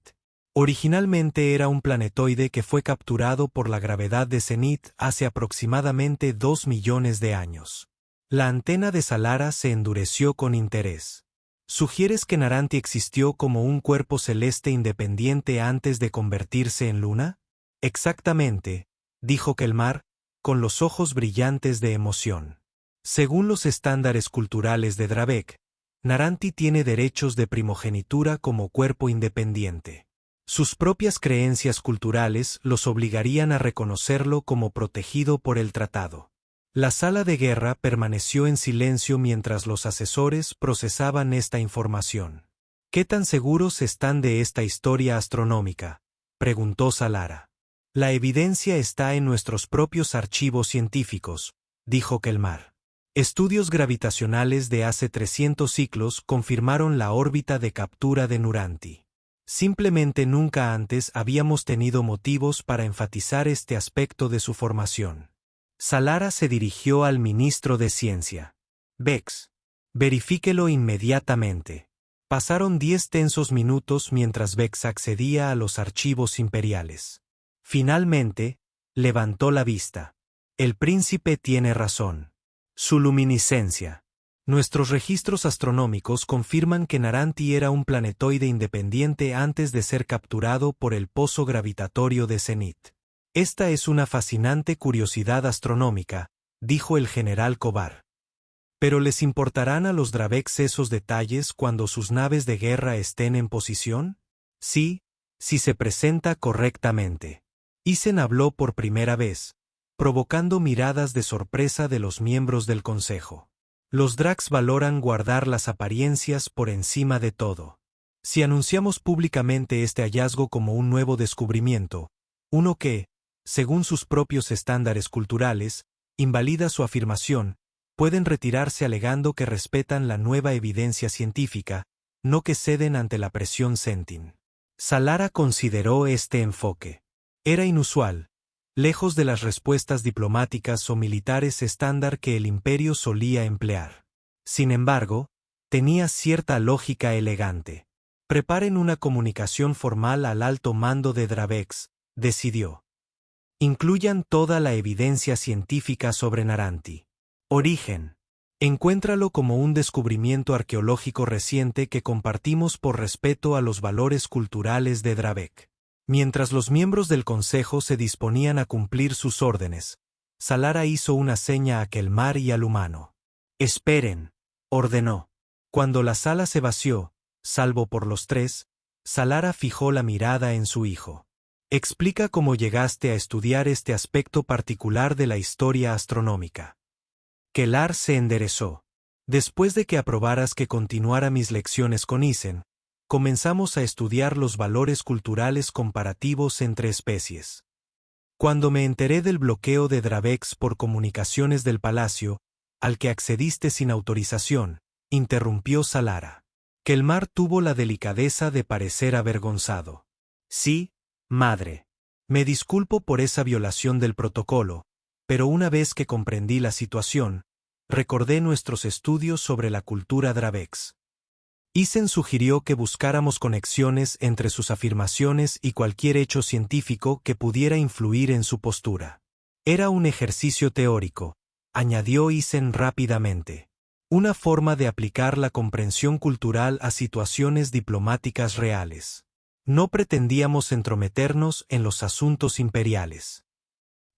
Originalmente era un planetoide que fue capturado por la gravedad de Zenit hace aproximadamente 2 millones de años. La antena de Salara se endureció con interés. ¿Sugieres que Naranti existió como un cuerpo celeste independiente antes de convertirse en luna? Exactamente, dijo Kelmar, con los ojos brillantes de emoción. Según los estándares culturales de Drabek, Naranti tiene derechos de primogenitura como cuerpo independiente. Sus propias creencias culturales los obligarían a reconocerlo como protegido por el tratado. La sala de guerra permaneció en silencio mientras los asesores procesaban esta información. ¿Qué tan seguros están de esta historia astronómica?, preguntó Salara. La evidencia está en nuestros propios archivos científicos, dijo Kelmar. Estudios gravitacionales de hace 300 ciclos confirmaron la órbita de captura de Naranti. Simplemente nunca antes habíamos tenido motivos para enfatizar este aspecto de su formación. Salara se dirigió al ministro de Ciencia. Bex, verifíquelo inmediatamente. Pasaron 10 tensos minutos mientras Bex accedía a los archivos imperiales. Finalmente, levantó la vista. El príncipe tiene razón. Su luminiscencia. Nuestros registros astronómicos confirman que Naranti era un planetoide independiente antes de ser capturado por el pozo gravitatorio de Zenit. Esta es una fascinante curiosidad astronómica, dijo el general Kovar. ¿Pero les importarán a los Drabeks esos detalles cuando sus naves de guerra estén en posición? Sí, si se presenta correctamente. Isen habló por primera vez, provocando miradas de sorpresa de los miembros del consejo. Los Drax valoran guardar las apariencias por encima de todo. Si anunciamos públicamente este hallazgo como un nuevo descubrimiento, uno que, según sus propios estándares culturales, invalida su afirmación, pueden retirarse alegando que respetan la nueva evidencia científica, no que ceden ante la presión Sentin. Salara consideró este enfoque. Era inusual, lejos de las respuestas diplomáticas o militares estándar que el imperio solía emplear. Sin embargo, tenía cierta lógica elegante. Preparen una comunicación formal al alto mando de Dravex, decidió. Incluyan toda la evidencia científica sobre Naranti. Origen. Encuéntralo como un descubrimiento arqueológico reciente que compartimos por respeto a los valores culturales de Drabek. Mientras los miembros del consejo se disponían a cumplir sus órdenes, Salara hizo una seña a Kelmar y al humano. Esperen, ordenó. Cuando la sala se vació, salvo por los tres, Salara fijó la mirada en su hijo. Explica cómo llegaste a estudiar este aspecto particular de la historia astronómica. Kelmar se enderezó. Después de que aprobaras que continuara mis lecciones con Isen, comenzamos a estudiar los valores culturales comparativos entre especies. Cuando me enteré del bloqueo de Dravex por comunicaciones del palacio, al que accediste sin autorización, interrumpió Salara. Kelmar tuvo la delicadeza de parecer avergonzado. Sí, madre. Me disculpo por esa violación del protocolo, pero una vez que comprendí la situación, recordé nuestros estudios sobre la cultura Dravex. Isen sugirió que buscáramos conexiones entre sus afirmaciones y cualquier hecho científico que pudiera influir en su postura. Era un ejercicio teórico, añadió Isen rápidamente. Una forma de aplicar la comprensión cultural a situaciones diplomáticas reales. No pretendíamos entrometernos en los asuntos imperiales.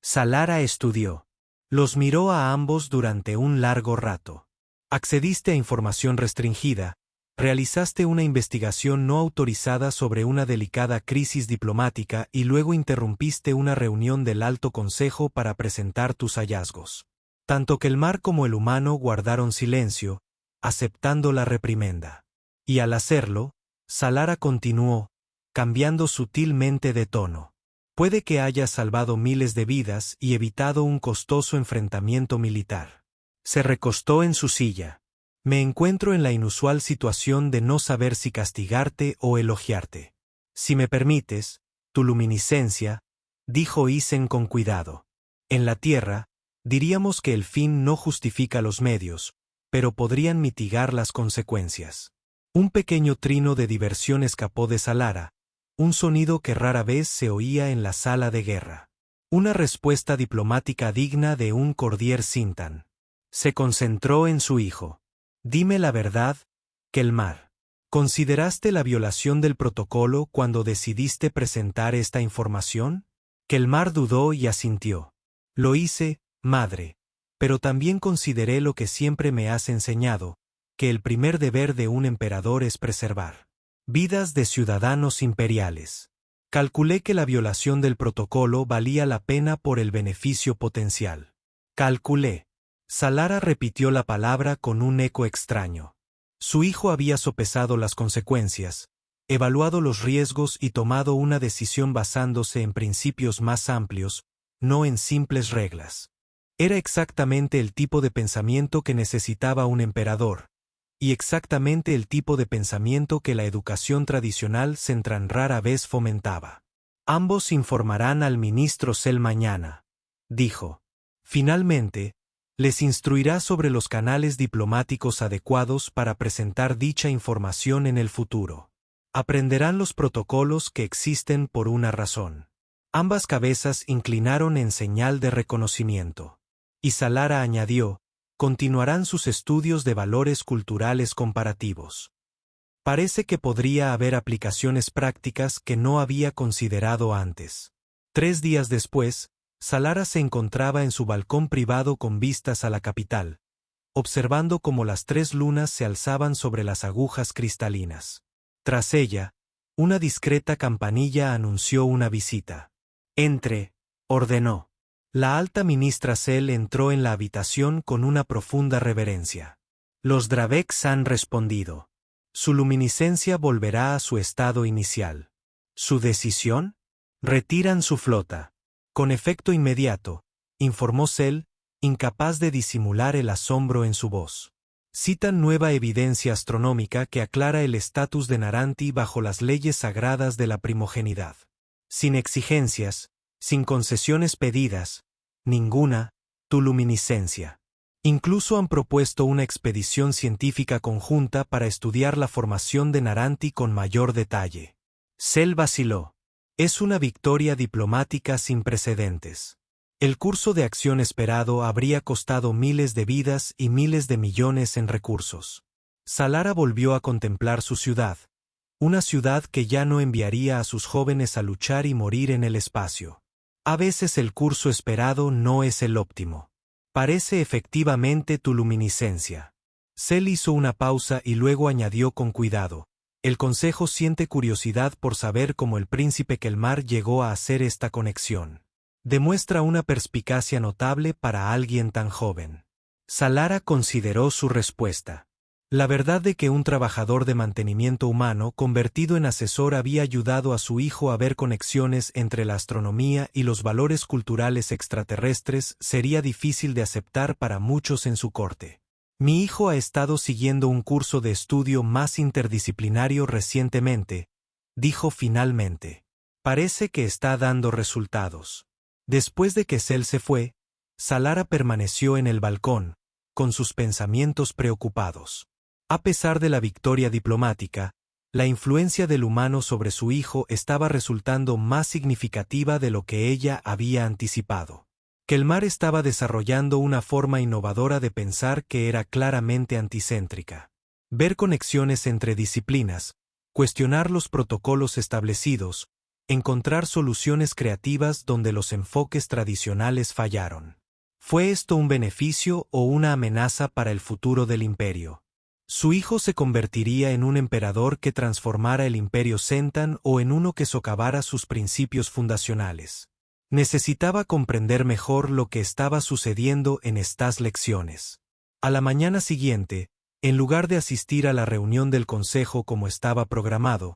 Salara estudió. Los miró a ambos durante un largo rato. Accediste a información restringida, realizaste una investigación no autorizada sobre una delicada crisis diplomática y luego interrumpiste una reunión del Alto Consejo para presentar tus hallazgos. Tanto Kelmar como el humano guardaron silencio, aceptando la reprimenda. Y al hacerlo, Salara continuó, cambiando sutilmente de tono. Puede que hayas salvado miles de vidas y evitado un costoso enfrentamiento militar. Se recostó en su silla. Me encuentro en la inusual situación de no saber si castigarte o elogiarte. Si me permites, tu luminiscencia, dijo Isen con cuidado. En la Tierra, diríamos que el fin no justifica los medios, pero podrían mitigar las consecuencias. Un pequeño trino de diversión escapó de Salara, un sonido que rara vez se oía en la sala de guerra. Una respuesta diplomática digna de un Cordier Sintan. Se concentró en su hijo. Dime la verdad, Kelmar. ¿Consideraste la violación del protocolo cuando decidiste presentar esta información? Kelmar dudó y asintió. Lo hice, madre. Pero también consideré lo que siempre me has enseñado, que el primer deber de un emperador es preservar vidas de ciudadanos imperiales. Calculé que la violación del protocolo valía la pena por el beneficio potencial. Calculé. Salara repitió la palabra con un eco extraño. Su hijo había sopesado las consecuencias, evaluado los riesgos y tomado una decisión basándose en principios más amplios, no en simples reglas. Era exactamente el tipo de pensamiento que necesitaba un emperador, y exactamente el tipo de pensamiento que la educación tradicional centran rara vez fomentaba. Ambos informarán al ministro Cell mañana, dijo. Finalmente, les instruirá sobre los canales diplomáticos adecuados para presentar dicha información en el futuro. Aprenderán los protocolos que existen por una razón. Ambas cabezas inclinaron en señal de reconocimiento. Y Salara añadió, continuarán sus estudios de valores culturales comparativos. Parece que podría haber aplicaciones prácticas que no había considerado antes. 3 días después, Salara se encontraba en su balcón privado con vistas a la capital, observando cómo las 3 lunas se alzaban sobre las agujas cristalinas. Tras ella, una discreta campanilla anunció una visita. Entre, ordenó. La alta ministra Cell entró en la habitación con una profunda reverencia. Los Draveks han respondido. Su luminiscencia volverá a su estado inicial. ¿Su decisión? Retiran su flota. Con efecto inmediato, informó Cell, incapaz de disimular el asombro en su voz. Citan nueva evidencia astronómica que aclara el estatus de Naranti bajo las leyes sagradas de la primogenidad. Sin exigencias, sin concesiones pedidas, ninguna, tu luminiscencia. Incluso han propuesto una expedición científica conjunta para estudiar la formación de Naranti con mayor detalle. Cell vaciló. Es una victoria diplomática sin precedentes. El curso de acción esperado habría costado miles de vidas y miles de millones en recursos. Salara volvió a contemplar su ciudad, una ciudad que ya no enviaría a sus jóvenes a luchar y morir en el espacio. A veces el curso esperado no es el óptimo. Parece efectivamente tu luminiscencia. Cell hizo una pausa y luego añadió con cuidado. El Consejo siente curiosidad por saber cómo el príncipe Kelmar llegó a hacer esta conexión. Demuestra una perspicacia notable para alguien tan joven. Salara consideró su respuesta. La verdad de que un trabajador de mantenimiento humano convertido en asesor había ayudado a su hijo a ver conexiones entre la astronomía y los valores culturales extraterrestres sería difícil de aceptar para muchos en su corte. Mi hijo ha estado siguiendo un curso de estudio más interdisciplinario recientemente, dijo finalmente. Parece que está dando resultados. Después de que Cell se fue, Salara permaneció en el balcón, con sus pensamientos preocupados. A pesar de la victoria diplomática, la influencia del humano sobre su hijo estaba resultando más significativa de lo que ella había anticipado. Kelmar estaba desarrollando una forma innovadora de pensar que era claramente anticéntrica. Ver conexiones entre disciplinas, cuestionar los protocolos establecidos, encontrar soluciones creativas donde los enfoques tradicionales fallaron. ¿Fue esto un beneficio o una amenaza para el futuro del imperio? Su hijo se convertiría en un emperador que transformara el imperio Sentan o en uno que socavara sus principios fundacionales. Necesitaba comprender mejor lo que estaba sucediendo en estas lecciones. A la mañana siguiente, en lugar de asistir a la reunión del consejo como estaba programado,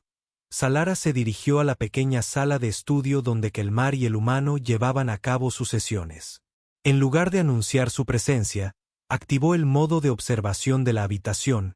Salara se dirigió a la pequeña sala de estudio donde Kelmar y el humano llevaban a cabo sus sesiones. En lugar de anunciar su presencia, activó el modo de observación de la habitación,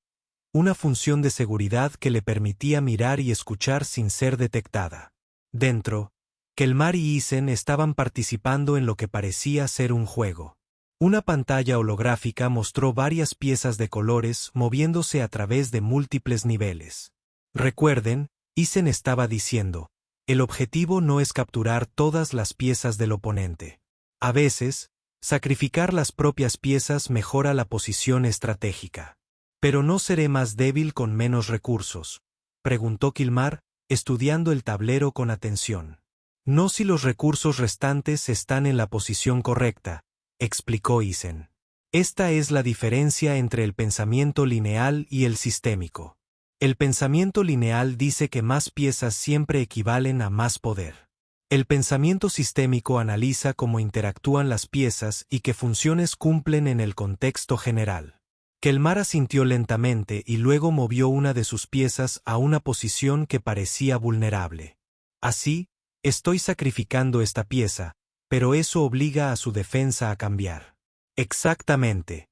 una función de seguridad que le permitía mirar y escuchar sin ser detectada. Dentro, Kelmar y Isen estaban participando en lo que parecía ser un juego. Una pantalla holográfica mostró varias piezas de colores moviéndose a través de múltiples niveles. Recuerden, Isen estaba diciendo, el objetivo no es capturar todas las piezas del oponente. A veces, sacrificar las propias piezas mejora la posición estratégica. ¿Pero no seré más débil con menos recursos?, preguntó Kilmar, estudiando el tablero con atención. No si los recursos restantes están en la posición correcta, explicó Isen. Esta es la diferencia entre el pensamiento lineal y el sistémico. El pensamiento lineal dice que más piezas siempre equivalen a más poder. El pensamiento sistémico analiza cómo interactúan las piezas y qué funciones cumplen en el contexto general. Kilmar asintió lentamente y luego movió una de sus piezas a una posición que parecía vulnerable. Así, estoy sacrificando esta pieza, pero eso obliga a su defensa a cambiar. Exactamente.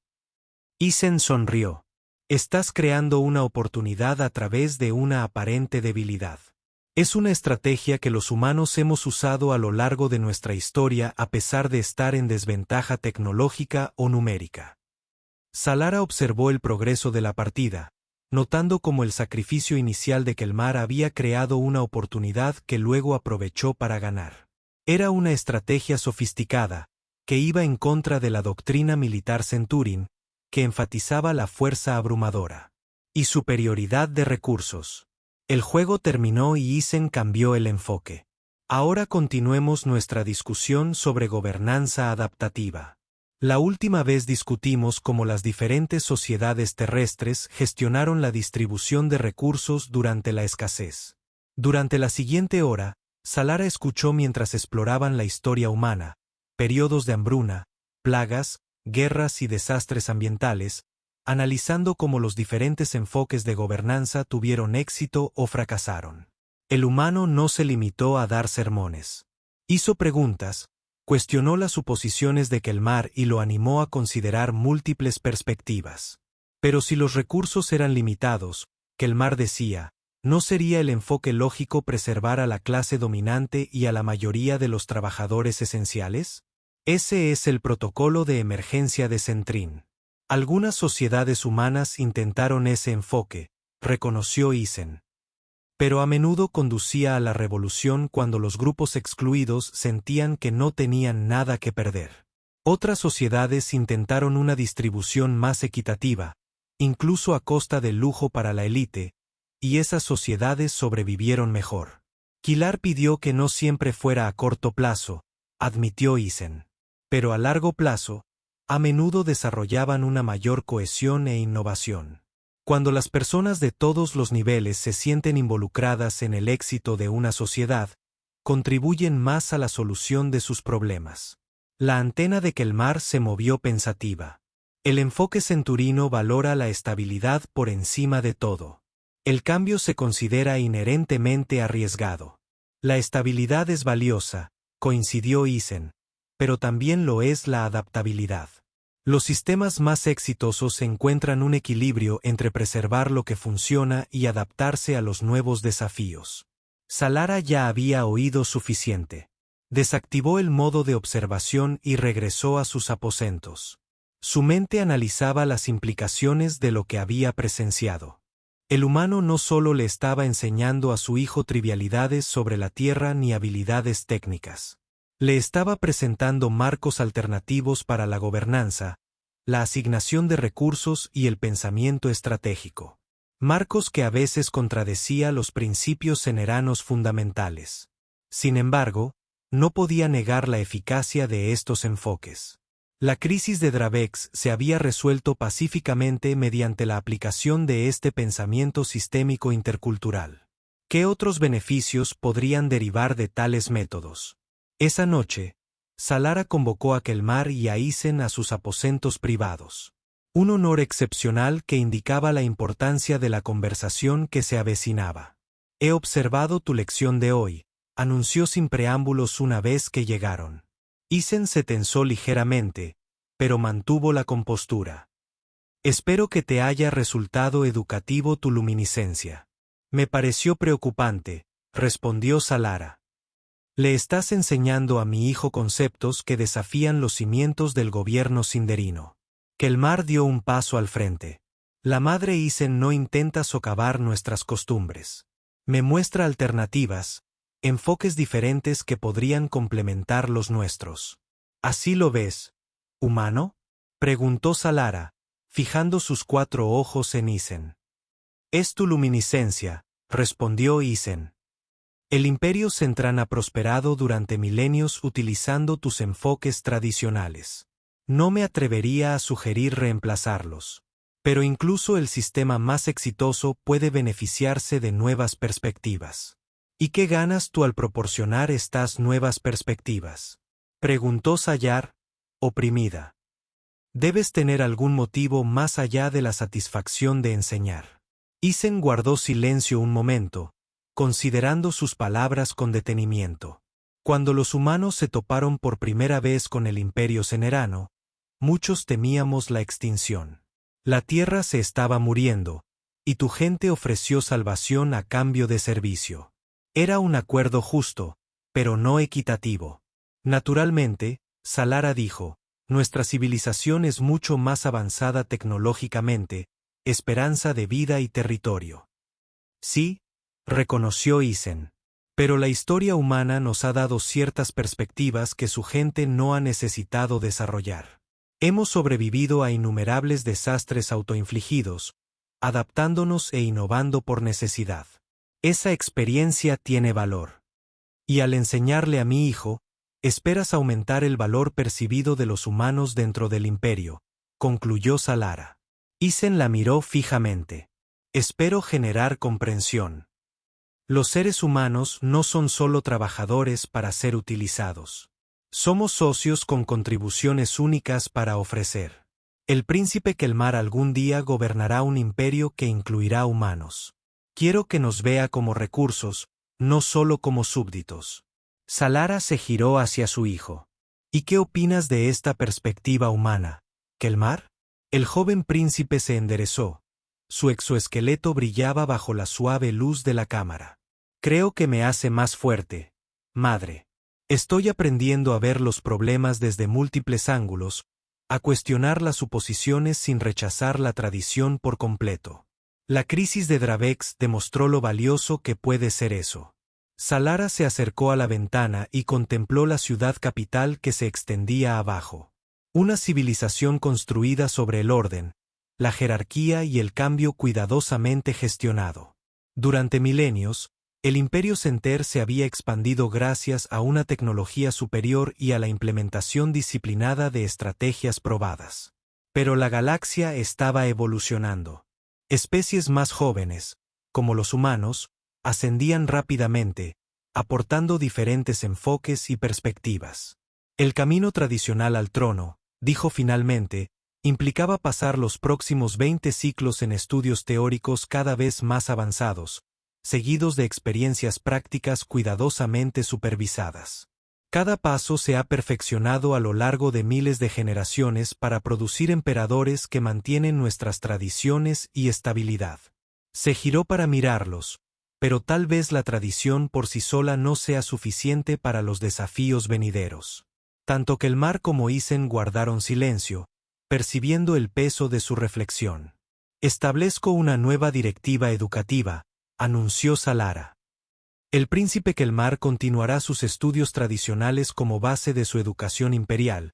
Isen sonrió. Estás creando una oportunidad a través de una aparente debilidad. Es una estrategia que los humanos hemos usado a lo largo de nuestra historia a pesar de estar en desventaja tecnológica o numérica. Salara observó el progreso de la partida, notando cómo el sacrificio inicial de Kilmar había creado una oportunidad que luego aprovechó para ganar. Era una estrategia sofisticada, que iba en contra de la doctrina militar Centurion, que enfatizaba la fuerza abrumadora y superioridad de recursos. El juego terminó y Isen cambió el enfoque. Ahora continuemos nuestra discusión sobre gobernanza adaptativa. La última vez discutimos cómo las diferentes sociedades terrestres gestionaron la distribución de recursos durante la escasez. Durante la siguiente hora, Salara escuchó mientras exploraban la historia humana, periodos de hambruna, plagas, guerras y desastres ambientales, analizando cómo los diferentes enfoques de gobernanza tuvieron éxito o fracasaron. El humano no se limitó a dar sermones. Hizo preguntas, cuestionó las suposiciones de Kilmar y lo animó a considerar múltiples perspectivas. Pero si los recursos eran limitados, Kilmar decía, ¿no sería el enfoque lógico preservar a la clase dominante y a la mayoría de los trabajadores esenciales? Ese es el protocolo de emergencia de Centurion. Algunas sociedades humanas intentaron ese enfoque, reconoció Isen. Pero a menudo conducía a la revolución cuando los grupos excluidos sentían que no tenían nada que perder. Otras sociedades intentaron una distribución más equitativa, incluso a costa del lujo para la élite, y esas sociedades sobrevivieron mejor. Kilmar pidió que no siempre fuera a corto plazo, admitió Isen. Pero a largo plazo, a menudo desarrollaban una mayor cohesión e innovación. Cuando las personas de todos los niveles se sienten involucradas en el éxito de una sociedad, contribuyen más a la solución de sus problemas. La antena de Kilmar se movió pensativa. El enfoque centurino valora la estabilidad por encima de todo. El cambio se considera inherentemente arriesgado. La estabilidad es valiosa, coincidió Isen, pero también lo es la adaptabilidad. Los sistemas más exitosos encuentran un equilibrio entre preservar lo que funciona y adaptarse a los nuevos desafíos. Salara ya había oído suficiente. Desactivó el modo de observación y regresó a sus aposentos. Su mente analizaba las implicaciones de lo que había presenciado. El humano no solo le estaba enseñando a su hijo trivialidades sobre la Tierra ni habilidades técnicas. Le estaba presentando marcos alternativos para la gobernanza, la asignación de recursos y el pensamiento estratégico. Marcos que a veces contradecía los principios ceneranos fundamentales. Sin embargo, no podía negar la eficacia de estos enfoques. La crisis de Dravex se había resuelto pacíficamente mediante la aplicación de este pensamiento sistémico intercultural. ¿Qué otros beneficios podrían derivar de tales métodos? Esa noche, Salara convocó a Kilmar y a Isen a sus aposentos privados. Un honor excepcional que indicaba la importancia de la conversación que se avecinaba. He observado tu lección de hoy, anunció sin preámbulos una vez que llegaron. Isen se tensó ligeramente, pero mantuvo la compostura. Espero que te haya resultado educativo tu luminiscencia. Me pareció preocupante, respondió Salara. Le estás enseñando a mi hijo conceptos que desafían los cimientos del gobierno sinderino. Kilmar dio un paso al frente. La madre Isen no intenta socavar nuestras costumbres. Me muestra alternativas, enfoques diferentes que podrían complementar los nuestros. ¿Así lo ves, humano?, preguntó Salara, fijando sus 4 ojos en Isen. «Es tu luminiscencia», respondió Isen. «El Imperio Centran ha prosperado durante milenios utilizando tus enfoques tradicionales. No me atrevería a sugerir reemplazarlos. Pero incluso el sistema más exitoso puede beneficiarse de nuevas perspectivas». «¿Y qué ganas tú al proporcionar estas nuevas perspectivas?», preguntó Sayar, oprimida. «Debes tener algún motivo más allá de la satisfacción de enseñar». Isen guardó silencio un momento, considerando sus palabras con detenimiento. Cuando los humanos se toparon por primera vez con el Imperio Cenerano, muchos temíamos la extinción. La tierra se estaba muriendo, y tu gente ofreció salvación a cambio de servicio. Era un acuerdo justo, pero no equitativo. Naturalmente, Salara dijo, nuestra civilización es mucho más avanzada tecnológicamente, esperanza de vida y territorio. Sí, reconoció Isen. Pero la historia humana nos ha dado ciertas perspectivas que su gente no ha necesitado desarrollar. Hemos sobrevivido a innumerables desastres autoinfligidos, adaptándonos e innovando por necesidad. Esa experiencia tiene valor. Y al enseñarle a mi hijo, esperas aumentar el valor percibido de los humanos dentro del imperio, concluyó Salara. Isen la miró fijamente. Espero generar comprensión. Los seres humanos no son solo trabajadores para ser utilizados. Somos socios con contribuciones únicas para ofrecer. El príncipe Kelmar algún día gobernará un imperio que incluirá humanos. Quiero que nos vea como recursos, no solo como súbditos. Salara se giró hacia su hijo. ¿Y qué opinas de esta perspectiva humana, Kelmar? El joven príncipe se enderezó. Su exoesqueleto brillaba bajo la suave luz de la cámara. Creo que me hace más fuerte, madre. Estoy aprendiendo a ver los problemas desde múltiples ángulos, a cuestionar las suposiciones sin rechazar la tradición por completo. La crisis de Dravex demostró lo valioso que puede ser eso. Salara se acercó a la ventana y contempló la ciudad capital que se extendía abajo. Una civilización construida sobre el orden, la jerarquía y el cambio cuidadosamente gestionado. Durante milenios, el Imperio Center se había expandido gracias a una tecnología superior y a la implementación disciplinada de estrategias probadas. Pero la galaxia estaba evolucionando. Especies más jóvenes, como los humanos, ascendían rápidamente, aportando diferentes enfoques y perspectivas. El camino tradicional al trono, dijo finalmente, implicaba pasar los próximos 20 ciclos en estudios teóricos cada vez más avanzados, seguidos de experiencias prácticas cuidadosamente supervisadas. Cada paso se ha perfeccionado a lo largo de miles de generaciones para producir emperadores que mantienen nuestras tradiciones y estabilidad. Se giró para mirarlos, pero tal vez la tradición por sí sola no sea suficiente para los desafíos venideros. Tanto Kelmar como Isen guardaron silencio, percibiendo el peso de su reflexión. Establezco una nueva directiva educativa, anunció Salara. El príncipe Kelmar continuará sus estudios tradicionales como base de su educación imperial,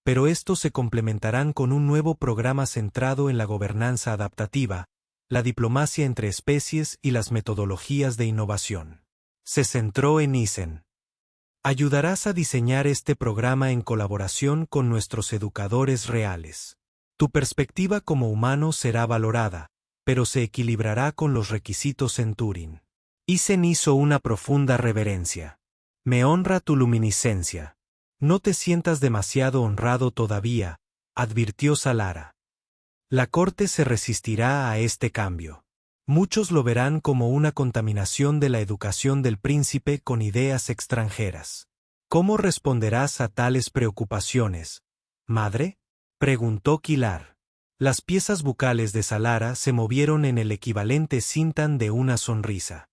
pero estos se complementarán con un nuevo programa centrado en la gobernanza adaptativa, la diplomacia entre especies y las metodologías de innovación. Se centró en Isen. Ayudarás a diseñar este programa en colaboración con nuestros educadores reales. Tu perspectiva como humano será valorada, pero se equilibrará con los requisitos Centurion. Isen hizo una profunda reverencia. Me honra tu luminiscencia. No te sientas demasiado honrado todavía, advirtió Salara. La corte se resistirá a este cambio. Muchos lo verán como una contaminación de la educación del príncipe con ideas extranjeras. ¿Cómo responderás a tales preocupaciones, madre?, preguntó Kilar. Las piezas bucales de Salara se movieron en el equivalente sintan de una sonrisa.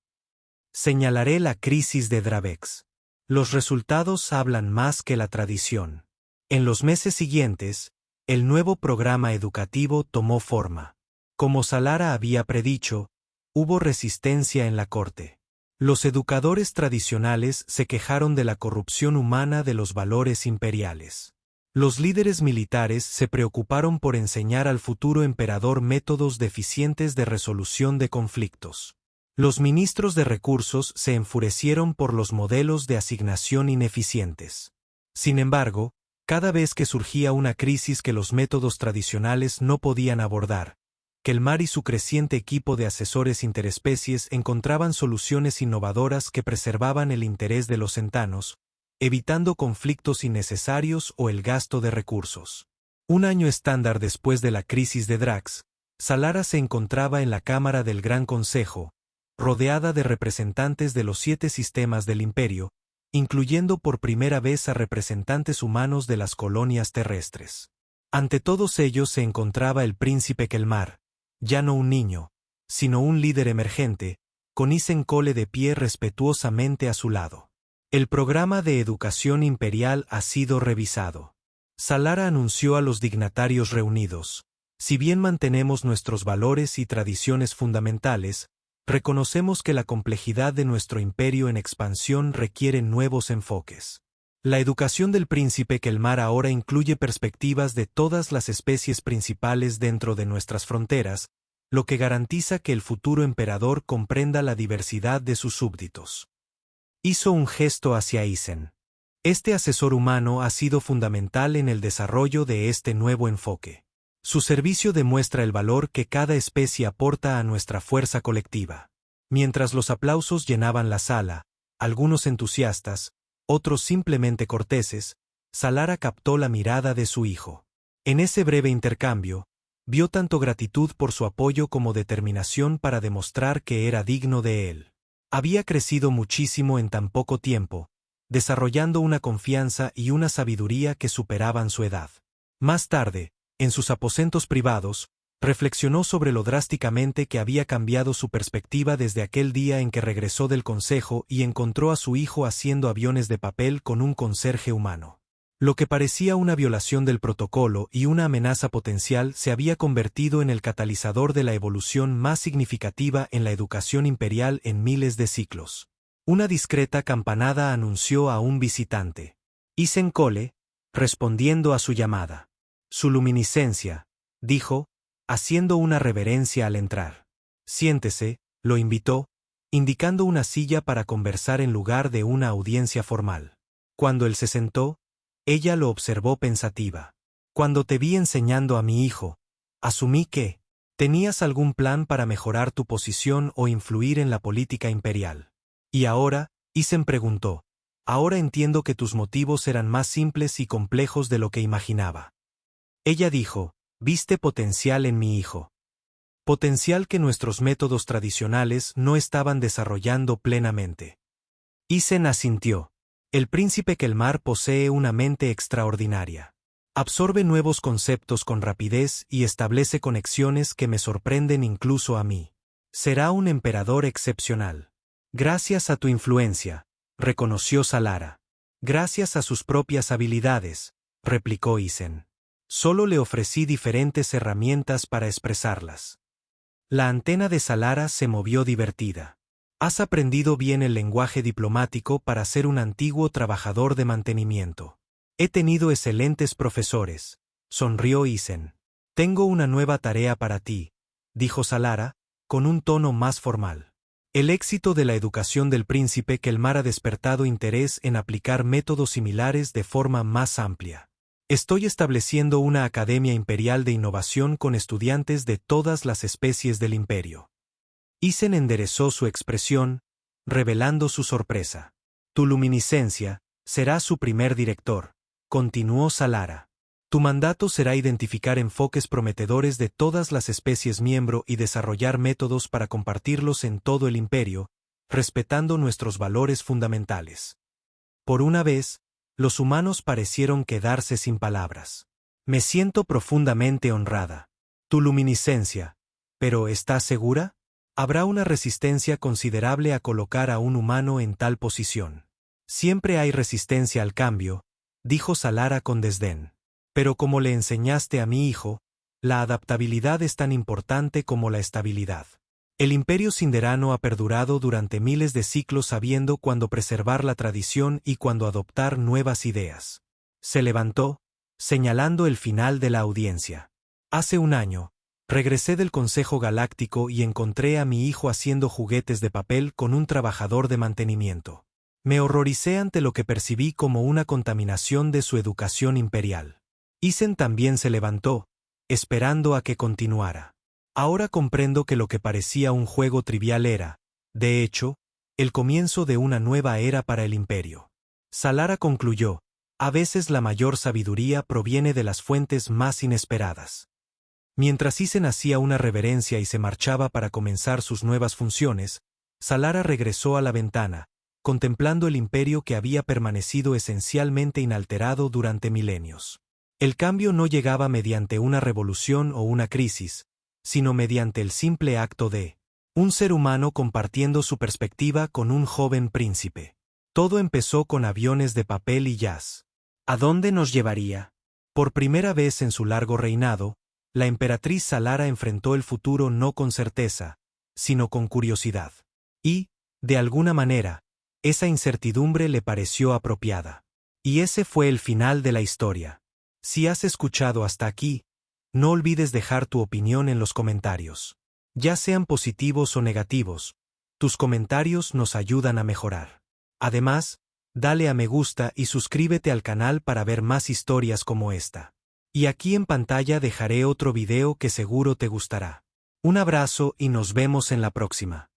Señalaré la crisis de Dravex. Los resultados hablan más que la tradición. En los meses siguientes, el nuevo programa educativo tomó forma. Como Salara había predicho, hubo resistencia en la corte. Los educadores tradicionales se quejaron de la corrupción humana de los valores imperiales. Los líderes militares se preocuparon por enseñar al futuro emperador métodos deficientes de resolución de conflictos. Los ministros de recursos se enfurecieron por los modelos de asignación ineficientes. Sin embargo, cada vez que surgía una crisis que los métodos tradicionales no podían abordar, Kelmar y su creciente equipo de asesores interespecies encontraban soluciones innovadoras que preservaban el interés de los centanos, evitando conflictos innecesarios o el gasto de recursos. Un año estándar después de la crisis de Drax, Salara se encontraba en la Cámara del Gran Consejo, rodeada de representantes de los 7 sistemas del Imperio, incluyendo por primera vez a representantes humanos de las colonias terrestres. Ante todos ellos se encontraba el príncipe Kelmar, ya no un niño, sino un líder emergente, con Isen Cole de pie respetuosamente a su lado. El programa de educación imperial ha sido revisado. Salara anunció a los dignatarios reunidos: si bien mantenemos nuestros valores y tradiciones fundamentales, reconocemos que la complejidad de nuestro imperio en expansión requiere nuevos enfoques. La educación del príncipe Kelmar ahora incluye perspectivas de todas las especies principales dentro de nuestras fronteras, lo que garantiza que el futuro emperador comprenda la diversidad de sus súbditos. Hizo un gesto hacia Isen. Este asesor humano ha sido fundamental en el desarrollo de este nuevo enfoque. Su servicio demuestra el valor que cada especie aporta a nuestra fuerza colectiva. Mientras los aplausos llenaban la sala, algunos entusiastas, otros simplemente corteses, Salara captó la mirada de su hijo. En ese breve intercambio, vio tanto gratitud por su apoyo como determinación para demostrar que era digno de él. Había crecido muchísimo en tan poco tiempo, desarrollando una confianza y una sabiduría que superaban su edad. Más tarde, en sus aposentos privados, reflexionó sobre lo drásticamente que había cambiado su perspectiva desde aquel día en que regresó del consejo y encontró a su hijo haciendo aviones de papel con un conserje humano. Lo que parecía una violación del protocolo y una amenaza potencial se había convertido en el catalizador de la evolución más significativa en la educación imperial en miles de ciclos. Una discreta campanada anunció a un visitante. Isen Cole, respondiendo a su llamada. Su luminiscencia, dijo, haciendo una reverencia al entrar. Siéntese, lo invitó, indicando una silla para conversar en lugar de una audiencia formal. Cuando él se sentó, ella lo observó pensativa. Cuando te vi enseñando a mi hijo, asumí que tenías algún plan para mejorar tu posición o influir en la política imperial. Y ahora, Isen preguntó, ahora entiendo que tus motivos eran más simples y complejos de lo que imaginaba. Ella dijo, viste potencial en mi hijo. Potencial que nuestros métodos tradicionales no estaban desarrollando plenamente. Isen asintió. El príncipe Kelmar posee una mente extraordinaria. Absorbe nuevos conceptos con rapidez y establece conexiones que me sorprenden incluso a mí. Será un emperador excepcional. Gracias a tu influencia, reconoció Salara. Gracias a sus propias habilidades, replicó Isen. Solo le ofrecí diferentes herramientas para expresarlas. La antena de Salara se movió divertida. Has aprendido bien el lenguaje diplomático para ser un antiguo trabajador de mantenimiento. He tenido excelentes profesores, sonrió Isen. Tengo una nueva tarea para ti, dijo Salara, con un tono más formal. El éxito de la educación del príncipe Kelmar ha despertado interés en aplicar métodos similares de forma más amplia. Estoy estableciendo una academia imperial de innovación con estudiantes de todas las especies del imperio. Isen enderezó su expresión, revelando su sorpresa. Tu luminiscencia será su primer director, continuó Salara. Tu mandato será identificar enfoques prometedores de todas las especies miembro y desarrollar métodos para compartirlos en todo el imperio, respetando nuestros valores fundamentales. Por una vez, los humanos parecieron quedarse sin palabras. Me siento profundamente honrada. Tu luminiscencia. ¿Pero estás segura? Habrá una resistencia considerable a colocar a un humano en tal posición. Siempre hay resistencia al cambio, dijo Salara con desdén. Pero como le enseñaste a mi hijo, la adaptabilidad es tan importante como la estabilidad. El imperio sinderano ha perdurado durante miles de ciclos sabiendo cuándo preservar la tradición y cuándo adoptar nuevas ideas. Se levantó, señalando el final de la audiencia. Hace un año, regresé del Consejo Galáctico y encontré a mi hijo haciendo juguetes de papel con un trabajador de mantenimiento. Me horroricé ante lo que percibí como una contaminación de su educación imperial. Isen también se levantó, esperando a que continuara. Ahora comprendo que lo que parecía un juego trivial era, de hecho, el comienzo de una nueva era para el imperio. Salara concluyó, a veces la mayor sabiduría proviene de las fuentes más inesperadas. Mientras Isen hacía una reverencia y se marchaba para comenzar sus nuevas funciones, Salara regresó a la ventana, contemplando el imperio que había permanecido esencialmente inalterado durante milenios. El cambio no llegaba mediante una revolución o una crisis, sino mediante el simple acto de un ser humano compartiendo su perspectiva con un joven príncipe. Todo empezó con aviones de papel y jazz. ¿A dónde nos llevaría? Por primera vez en su largo reinado, la emperatriz Salara enfrentó el futuro no con certeza, sino con curiosidad. Y, de alguna manera, esa incertidumbre le pareció apropiada. Y ese fue el final de la historia. Si has escuchado hasta aquí, no olvides dejar tu opinión en los comentarios. Ya sean positivos o negativos, tus comentarios nos ayudan a mejorar. Además, dale a me gusta y suscríbete al canal para ver más historias como esta. Y aquí en pantalla dejaré otro video que seguro te gustará. Un abrazo y nos vemos en la próxima.